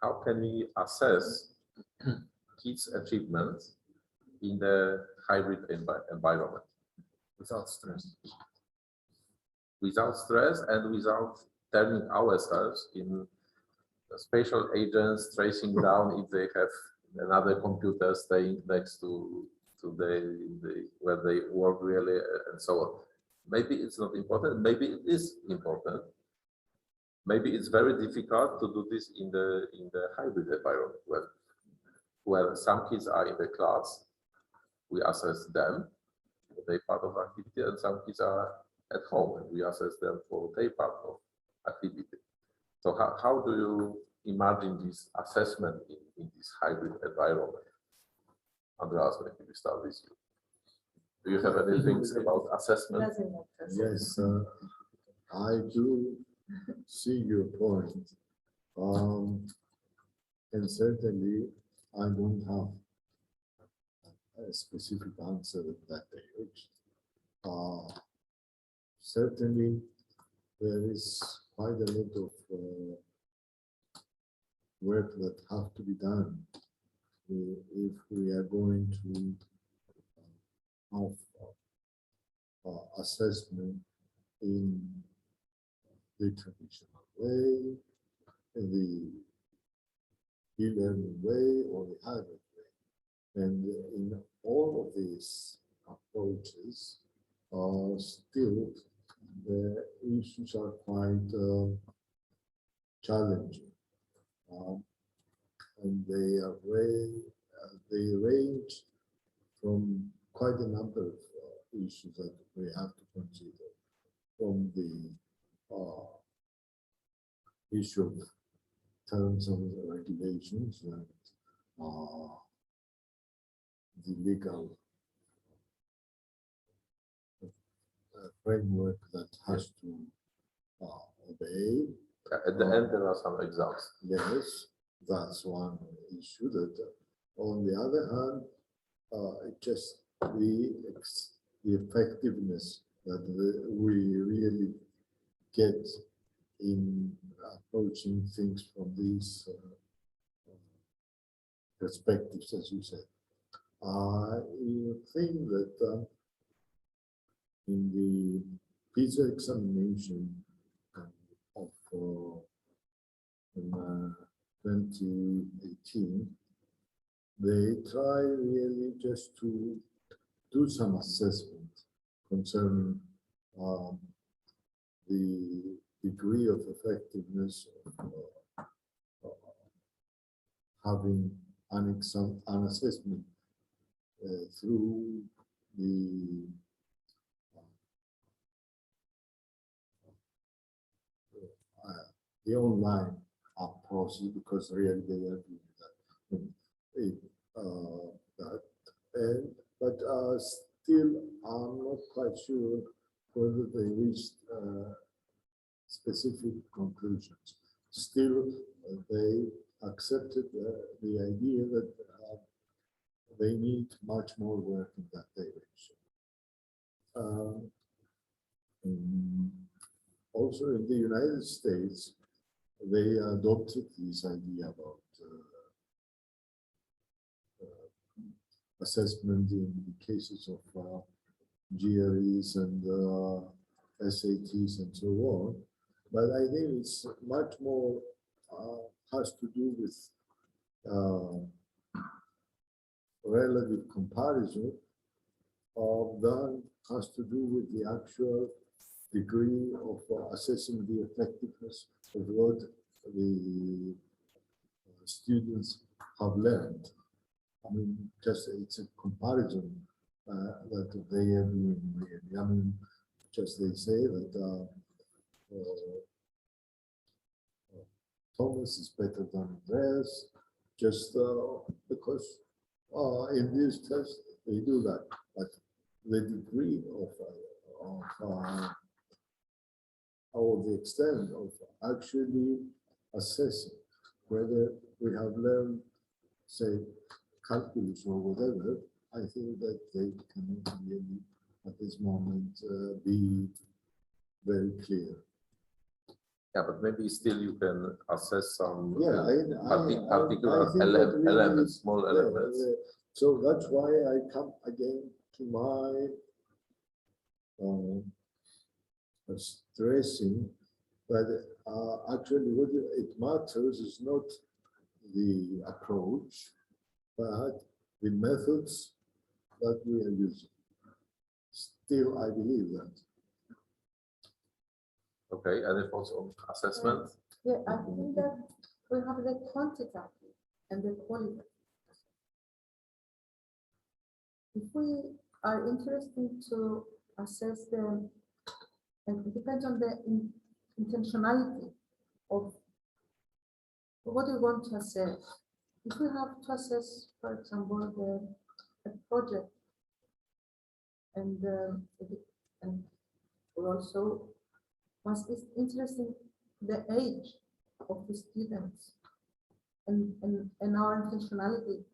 How can we assess kids' achievements in the hybrid environment? Without stress. Without stress and without turning ourselves in spatial agents, tracing down if they have another computer staying next to where they work really, and so on. Maybe it's not important. Maybe it is important. Maybe it's very difficult to do this in the hybrid environment where some kids are in the class, we assess them, they part of activity, and some kids are at home and we assess them for their part of activity. So how do you imagine this assessment in this hybrid environment? Andreas, maybe we start with you. Do you have anything about assessment? Yes, I do see your point. And certainly I don't have a specific answer at that age. Certainly there is quite a lot of work that have to be done if we are going to have assessment in the traditional way, in the e-learning way, or the hybrid way. And in all of these approaches, still the issues are quite challenging. And they range from quite a number of issues that we have to consider, from the issue of terms and regulations and the legal framework that has to obey. At the end, there are some examples. Yes, that's one issue. That, on the other hand, just the effectiveness that we really get in approaching things from these perspectives, as you said. I think that in the PISA examination of 2018, they try really just to do some assessment concerning the degree of effectiveness of having an assessment through the online process, because really they are doing that. But still, I'm not quite sure whether they reached specific conclusions. Still, they accepted the idea that they need much more work in that direction. Also, in the United States, they adopted this idea about assessment in the cases of GREs and SATs and so on. But I think it's much more has to do with relative comparison than has to do with the actual degree of assessing the effectiveness of what the students have learned. I mean, just it's a comparison that they are doing really. I mean, just they say that Thomas is better than Andreas, just because in this test they do that. But the degree or the extent of actually assessing whether we have learned, say, calculus or whatever. I think that they cannot really, at this moment, be very clear. Yeah, but maybe still you can assess some Yeah, particular I think that really elements, is- small yeah, elements. So that's why I come again to my stressing that actually what it matters is not the approach, but the methods that we are using. Still, I believe that. Okay, any thoughts on assessment? Yeah, I think that we have the quantitative and the qualitative. If we are interested to assess them, and it depends on the intentionality of what we want to assess. If we have to assess, for example, the project, and we also must be interested in the age of the students and our intentionality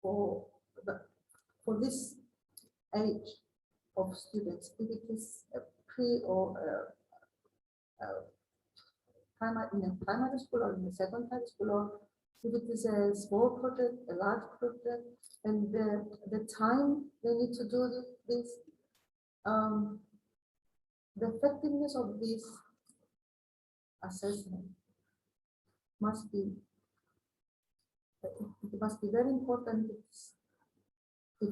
for this age of students, if it is a pre or primary, in a primary school or in a secondary school, or if it is a small project, a large project, and the time they need to do this, the effectiveness of this assessment must be, it must be very important. If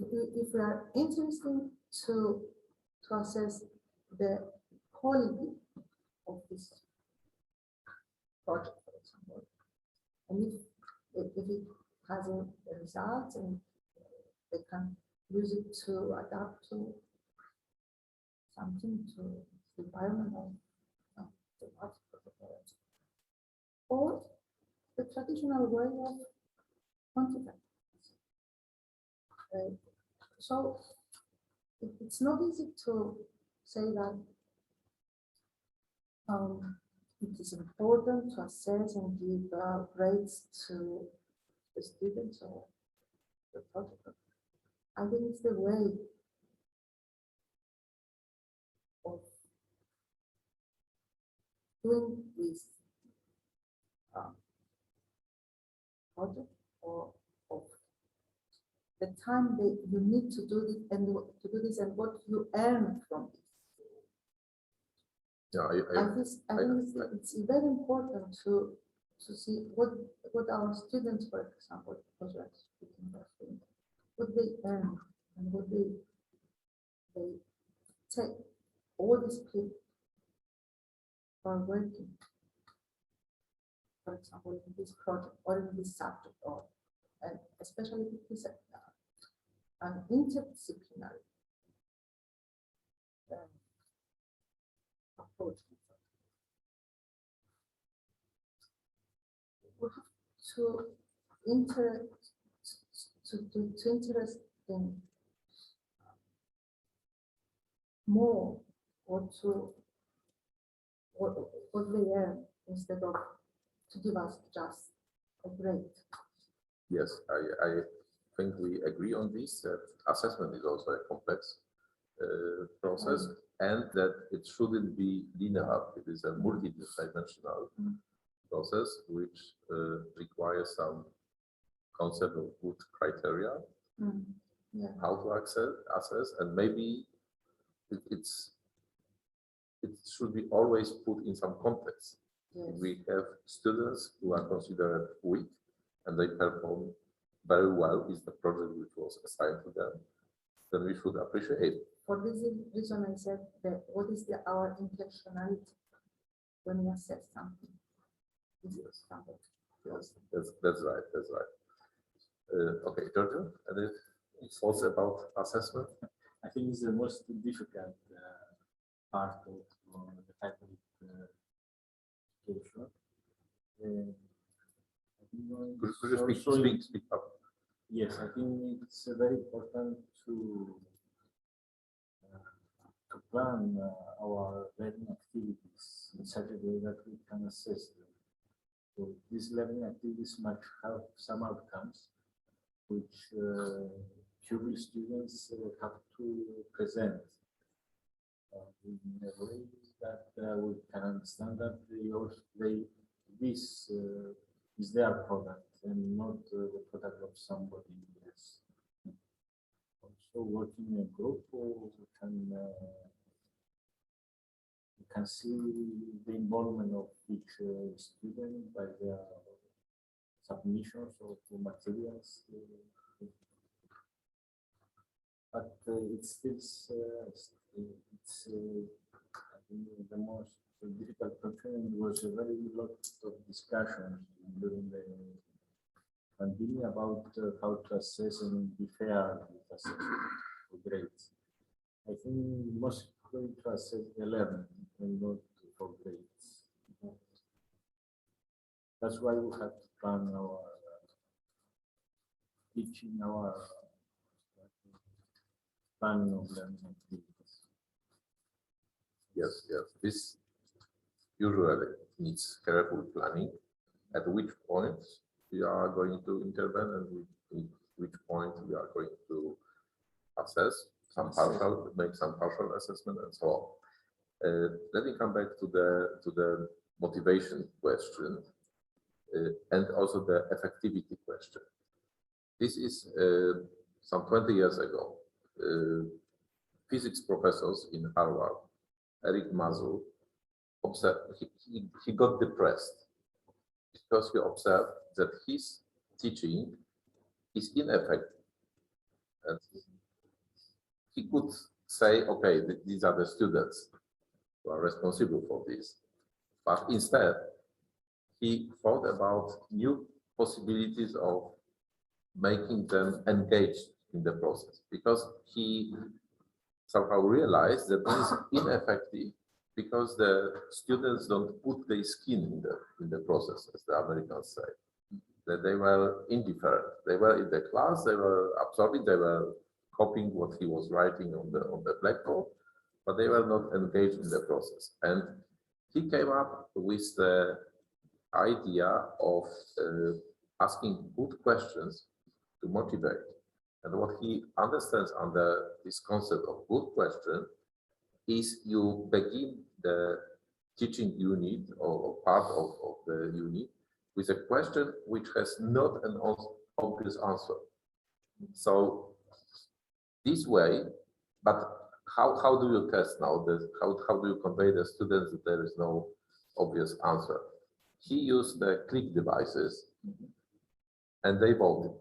we are interested to assess the quality of this project, for example, and if it has a result and they can use it to adapt to something, to the environment of the project, or the traditional way of quantifying. So it's not easy to say that it is important to assess and give grades to the students or the project. I think it's the way of doing this project, or of the time that you need to do this and what you earn from it. Yeah, I think it's very important to see what our students, for example, because we are speaking about students, what they earn and what they take. All these people are working, for example, in this project or in this subject, or and especially if it is an interdisciplinary approach. We have to interest in more, or to what they earn, instead of to give us just a grade. yes, I think we agree on this, that assessment is also a complex process, and that it shouldn't be linear. It is a multidimensional process, which requires some concept of good criteria, Yeah. how to assess, and maybe it should be always put in some context. Yes. We have students who are considered weak and they perform very well with the project which was assigned to them, then we should appreciate it. For this reason, I said that what is our intentionality when we assess something? Yes, that's right. That's right. Okay, Giorgio, any thoughts about assessment? I think it's the most difficult part of the type of education. Could you speak up? Yes, I think it's very important to plan our learning activities in such a way that we can assess them. So these learning activities might have some outcomes which curious students have to present in a way that we can understand that this is their product and not the product of somebody else. Also, working in a group, we can see the involvement of each student by their submissions of materials. But it's I think the most difficult question was a very lot of discussion during the pandemic about how to assess and be fair with assessment for grades. I think most going to assess the learning and not for grades. That's why we have to plan our teaching, our planning of learning activities. Yes, yes. This usually needs careful planning. At which point we are going to intervene and which point we are going to assess some partial, make some partial assessment and so on. Let me come back to the motivation question and also the effectivity question. This is some 20 years ago. Physics professors in Harvard, Eric Mazur, observed he got depressed because he observed that his teaching is ineffective. And he could say, okay, these are the students who are responsible for this. But instead, he thought about new possibilities of making them engaged in the process, because he somehow realized that this is ineffective because the students don't put their skin in the process, as the Americans say. That they were indifferent. They were in the class, they were absorbing, they were copying what he was writing on the blackboard, but they were not engaged in the process. And he came up with the idea of asking good questions to motivate. And what he understands under this concept of good question is you begin the teaching unit or part of the unit with a question which has not an obvious answer. So this way, but how do you test now? How do you convey the students that there is no obvious answer? He used the click devices and they voted.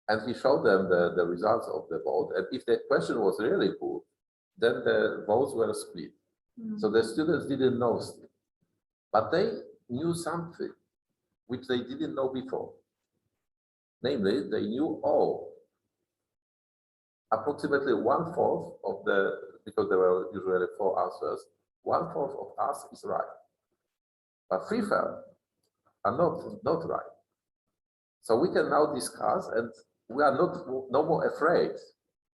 And he showed them the results of the vote. And if the question was really poor, then the votes were split. So the students didn't know still, but they knew something which they didn't know before. Namely, they knew, oh, approximately 1/4 of because there were usually 4 answers, 1/4 of us is right. But 3/4 are not right. So we can now discuss, and we are no more afraid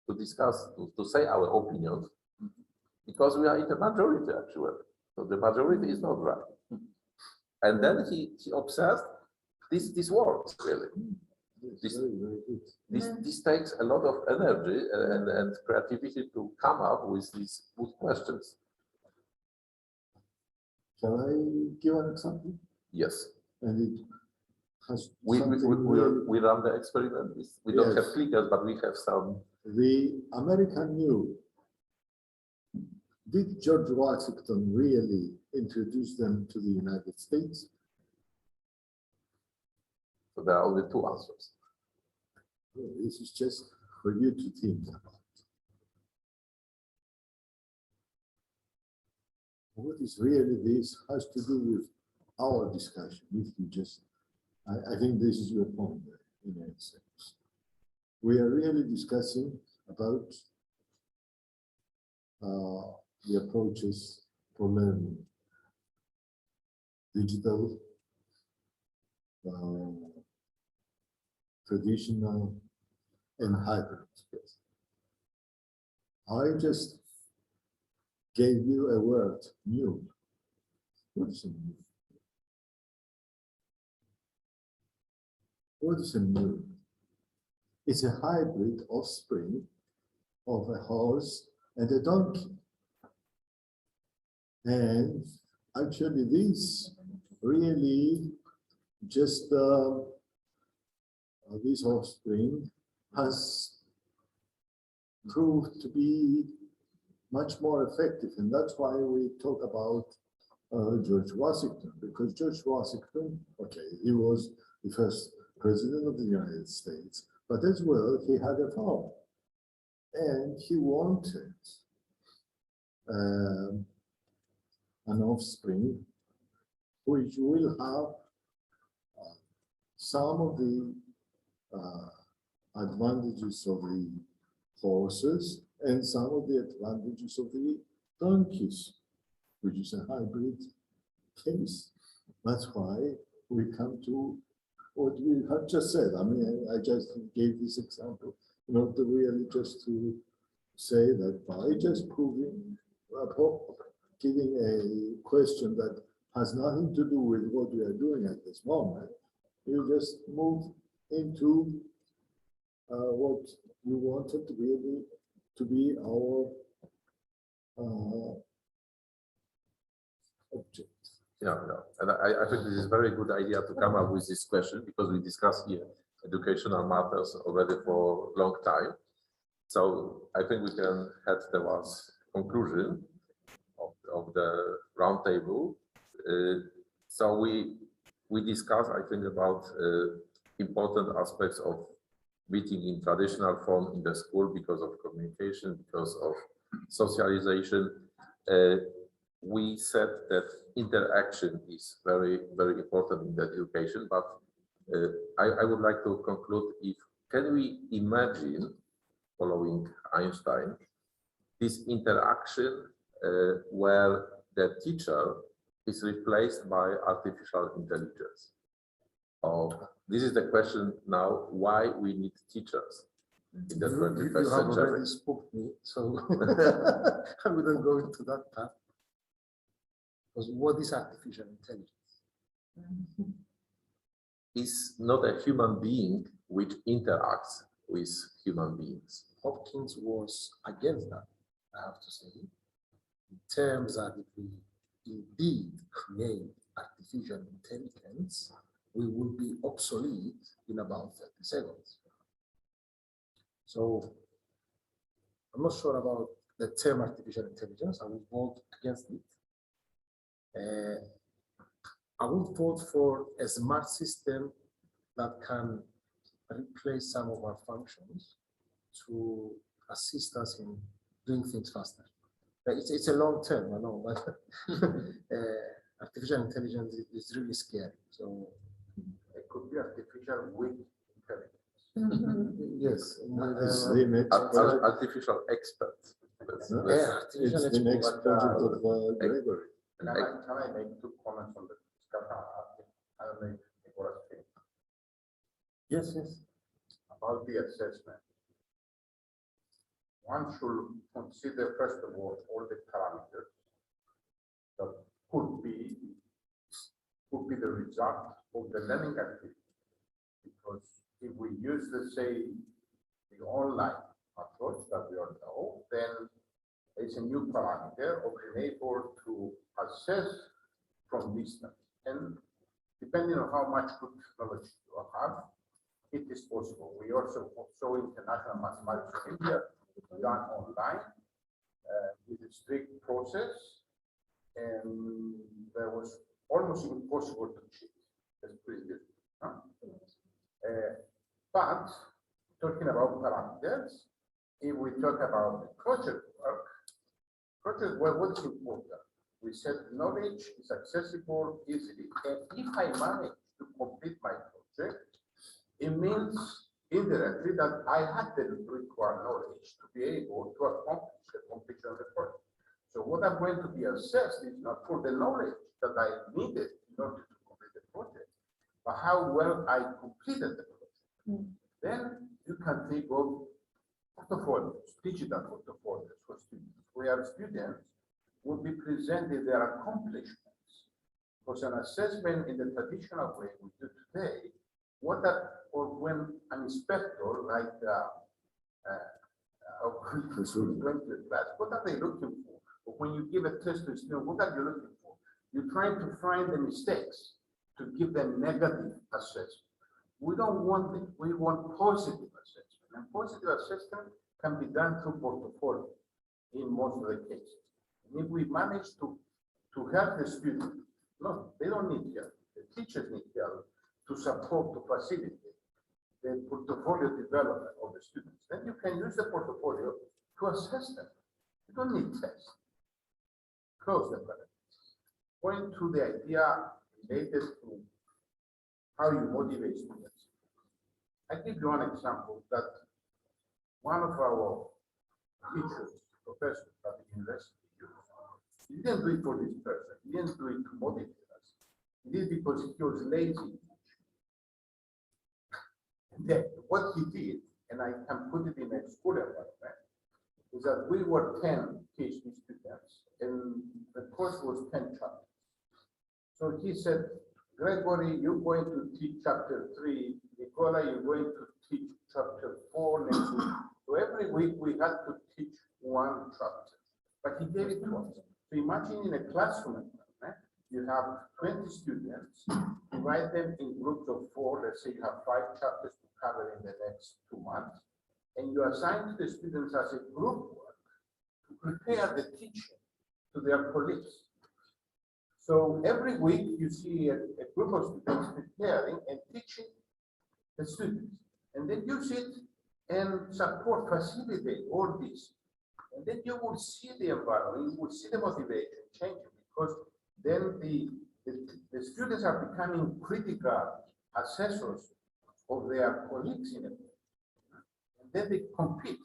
to discuss, to say our opinions, because we are in the majority actually. So the majority is not right. And then he observed this works really. This takes a lot of energy and creativity to come up with these good questions. Shall I give an example? Yes. And it has We run the experiment. We don't have Yes. clickers, but we have some. The American knew. Did George Washington really introduce them to the United States? So there are only 2 answers. This is just for you to think about. What is really this has to do with our discussion. If you just, I think this is your point in a sense. We are really discussing about the approaches for learning, digital, traditional, and hybrid. I just gave you a word, new. What is a new? What is a new? It's a hybrid offspring of a horse and a donkey. And actually this really just this offspring has proved to be much more effective, and that's why we talk about George Washington, because George Washington, okay, he was the first president of the United States, but as well he had a farm, and he wanted an offspring which will have some of the advantages of the horses and some of the advantages of the donkeys, which is a hybrid case. That's why we come to what we have just said. I mean, I just gave this example, not really just to say that by just proving, giving a question that has nothing to do with what we are doing at this moment, you just move into what we wanted to be able to be our object. Yeah, and I think this is a very good idea to come up with this question, because we discussed here educational matters already for a long time. So I think we can head towards conclusion of the roundtable. So we discussed, I think, about important aspects of meeting in traditional form in the school because of communication, because of socialization. We said that interaction is very, very important in the education, but I would like to conclude, can we imagine, following Einstein, this interaction where the teacher is replaced by artificial intelligence? This is the question now, why we need teachers in the 21st You have century. already spoke me, so I wouldn't go into that path. Because what is artificial intelligence? Is not a human being which interacts with human beings. Hopkins was against that, I have to say, in terms that if we indeed create artificial intelligence, we will be obsolete in about 30 seconds. So I'm not sure about the term artificial intelligence. I will vote against it. I will vote for a smart system that can replace some of our functions to assist us in doing things faster. It's a long term, I know, but artificial intelligence is really scary. So it could be artificial with intelligence. yes, Artificial expert. It's the next project of Gregory. Can I make 2 comments on the discussion? I don't know if it was yes. about the assessment. One should consider, first of all the parameters that could be the result of the learning activity. Because if we use the online approach that we all know, then it's a new parameter of being able to assess from distance. And depending on how much good knowledge you have, it is possible. We also saw international mathematics in India done online with a strict process, and there was almost impossible to cheat. That's pretty good. Huh? But talking about parameters, if we talk about the project work, what's important? We said knowledge is accessible easily, and if I manage to complete my project, it means indirectly that I had the required knowledge to be able to accomplish the completion of the project. So what I'm going to be assessed is not for the knowledge that I needed in order to complete the project, but how well I completed the project. Then you can think of portfolios, digital portfolios for students. We have students will be presented their accomplishments. Because an assessment in the traditional way we do today, what that, or when an inspector like going to class, what are they looking for? Or when you give a test to a student, what are you looking for? You're trying to find the mistakes to give them negative assessment. We don't want it. We want positive assessment. And positive assessment can be done through portfolio in most of the cases. And if we manage to help the student, no, they don't need help. The teachers need help to support, to facilitate the portfolio development of the students. Then you can use the portfolio to assess them. You don't need tests. Close the parentheses. Going to the idea related to how you motivate students. I give you one example that one of our teachers, professors at the university, he didn't do it for this person. He didn't do it to motivate us. He did it because he was lazy. And then what he did, and I can put it in a school environment, is that we were 10 PhD students, and the course was 10 chapters. So he said, Gregory, you're going to teach chapter 3. Nicola, you're going to teach chapter 4 next week. So every week we had to teach one chapter, but he gave it to us. So imagine in a classroom environment, you have 20 students, divide them in groups of 4. Let's say you have 5 chapters to cover in the next 2 months, and you assign to the students as a group work to prepare the teaching to their colleagues. So every week you see a group of students preparing and teaching the students, and then you sit and support, facilitate all this. And then you will see the environment, you will see the motivation changing, because then the students are becoming critical assessors of their colleagues in a way. And then they compete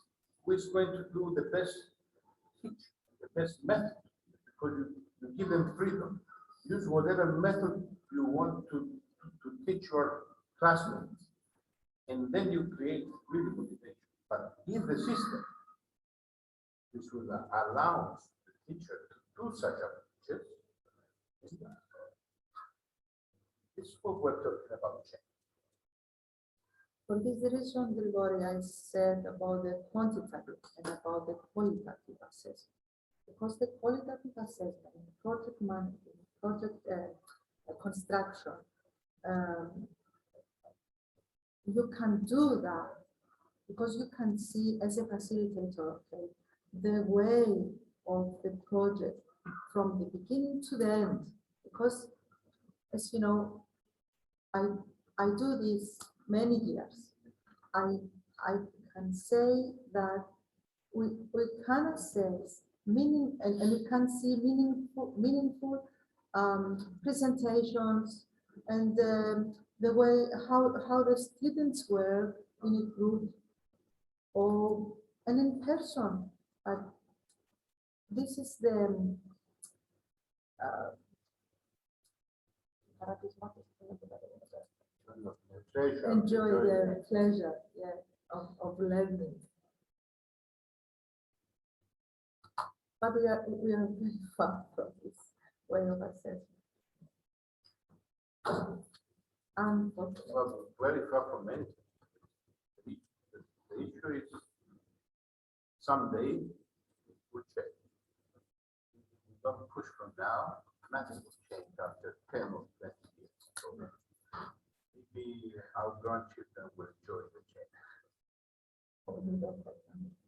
who is going to do the best teach, the best method, because you give them freedom. Use whatever method you want to teach your classmates. And then you create really motivation. But if the system which will allow the teacher to do such approaches, this is what we're talking about change. For this reason, Grigori, I said about the quantitative and about the qualitative assessment. Because the qualitative assessment, project management, project construction, you can do that because you can see as a facilitator, okay, the way of the project from the beginning to the end. Because, as you know, I do this many years. I can say that we can assess meaning and we can see meaningful presentations and the way how the students were in a group or and in person. But this is the enjoy the pleasure, yeah, of learning. But we are very far from this way of assessment. Well, very far from anything. The issue is someday we'll check. We don't push from now, nothing will change after 10 or 20 years. So maybe our grandchildren will enjoy the change.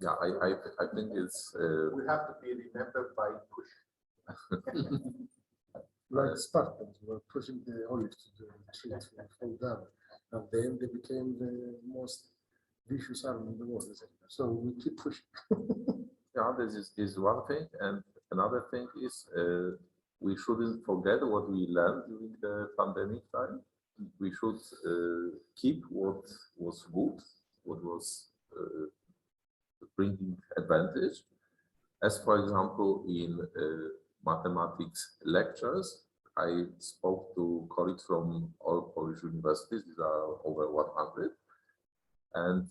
Yeah, I think it's We have to be remembered by pushing. Like Spartans were pushing the olives to the tree to fall down, and then they became the most vicious army in the world. So we keep pushing. yeah, this is one thing, and another thing is we shouldn't forget what we learned during the pandemic time. We should keep what was good, what was bringing advantage. As for example, in mathematics lectures, I spoke to colleagues from all Polish universities, these are over 100, and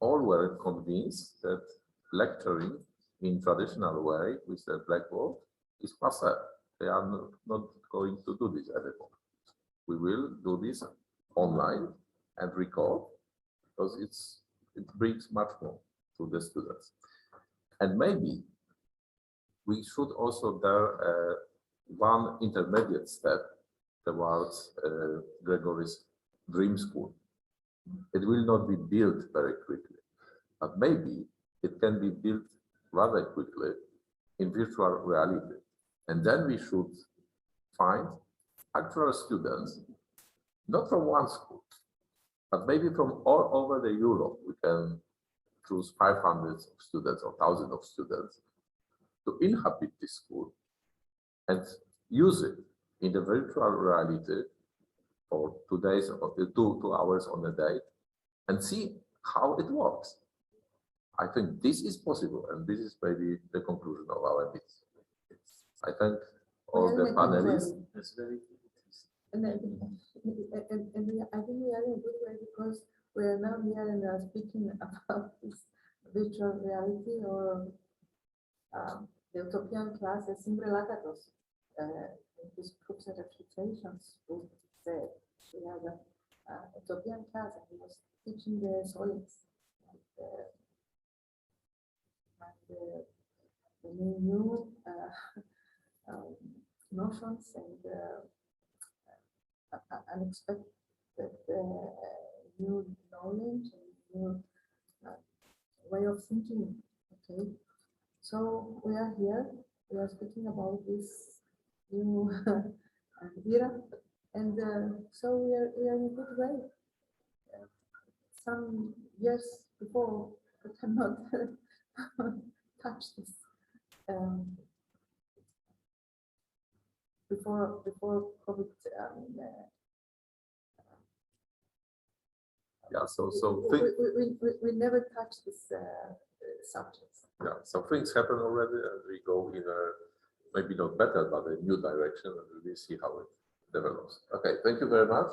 all were convinced that lecturing in traditional way with a blackboard is passé. They are not going to do this anymore. We will do this online and record because it brings much more to the students. And maybe we should also there one intermediate step towards Gregory's dream school. It will not be built very quickly, but maybe it can be built rather quickly in virtual reality. And then we should find actual students, not from one school, but maybe from all over the Europe. We can choose 500 of students or 1,000 of students to inhabit this school and use it in the virtual reality for 2 days or 2 hours on a day and see how it works. I think this is possible, and this is maybe the conclusion of our meeting. I thank all the panelists. That's very And I think we are in a good way because we are now here and are speaking about this virtual reality or the utopian class as symbrelators. In this groups and refutations book said we have a utopian class and he was teaching the solids and the new notions and unexpected new knowledge and new way of thinking. Okay, so we are here. We are speaking about this new era, and so we are in a good way. Some years before, we cannot touch this. Before COVID, Yeah, so we never touch this subjects. yeah, so things happen already, and we go in a maybe not better, but a new direction, and we see how it develops. Okay, thank you very much.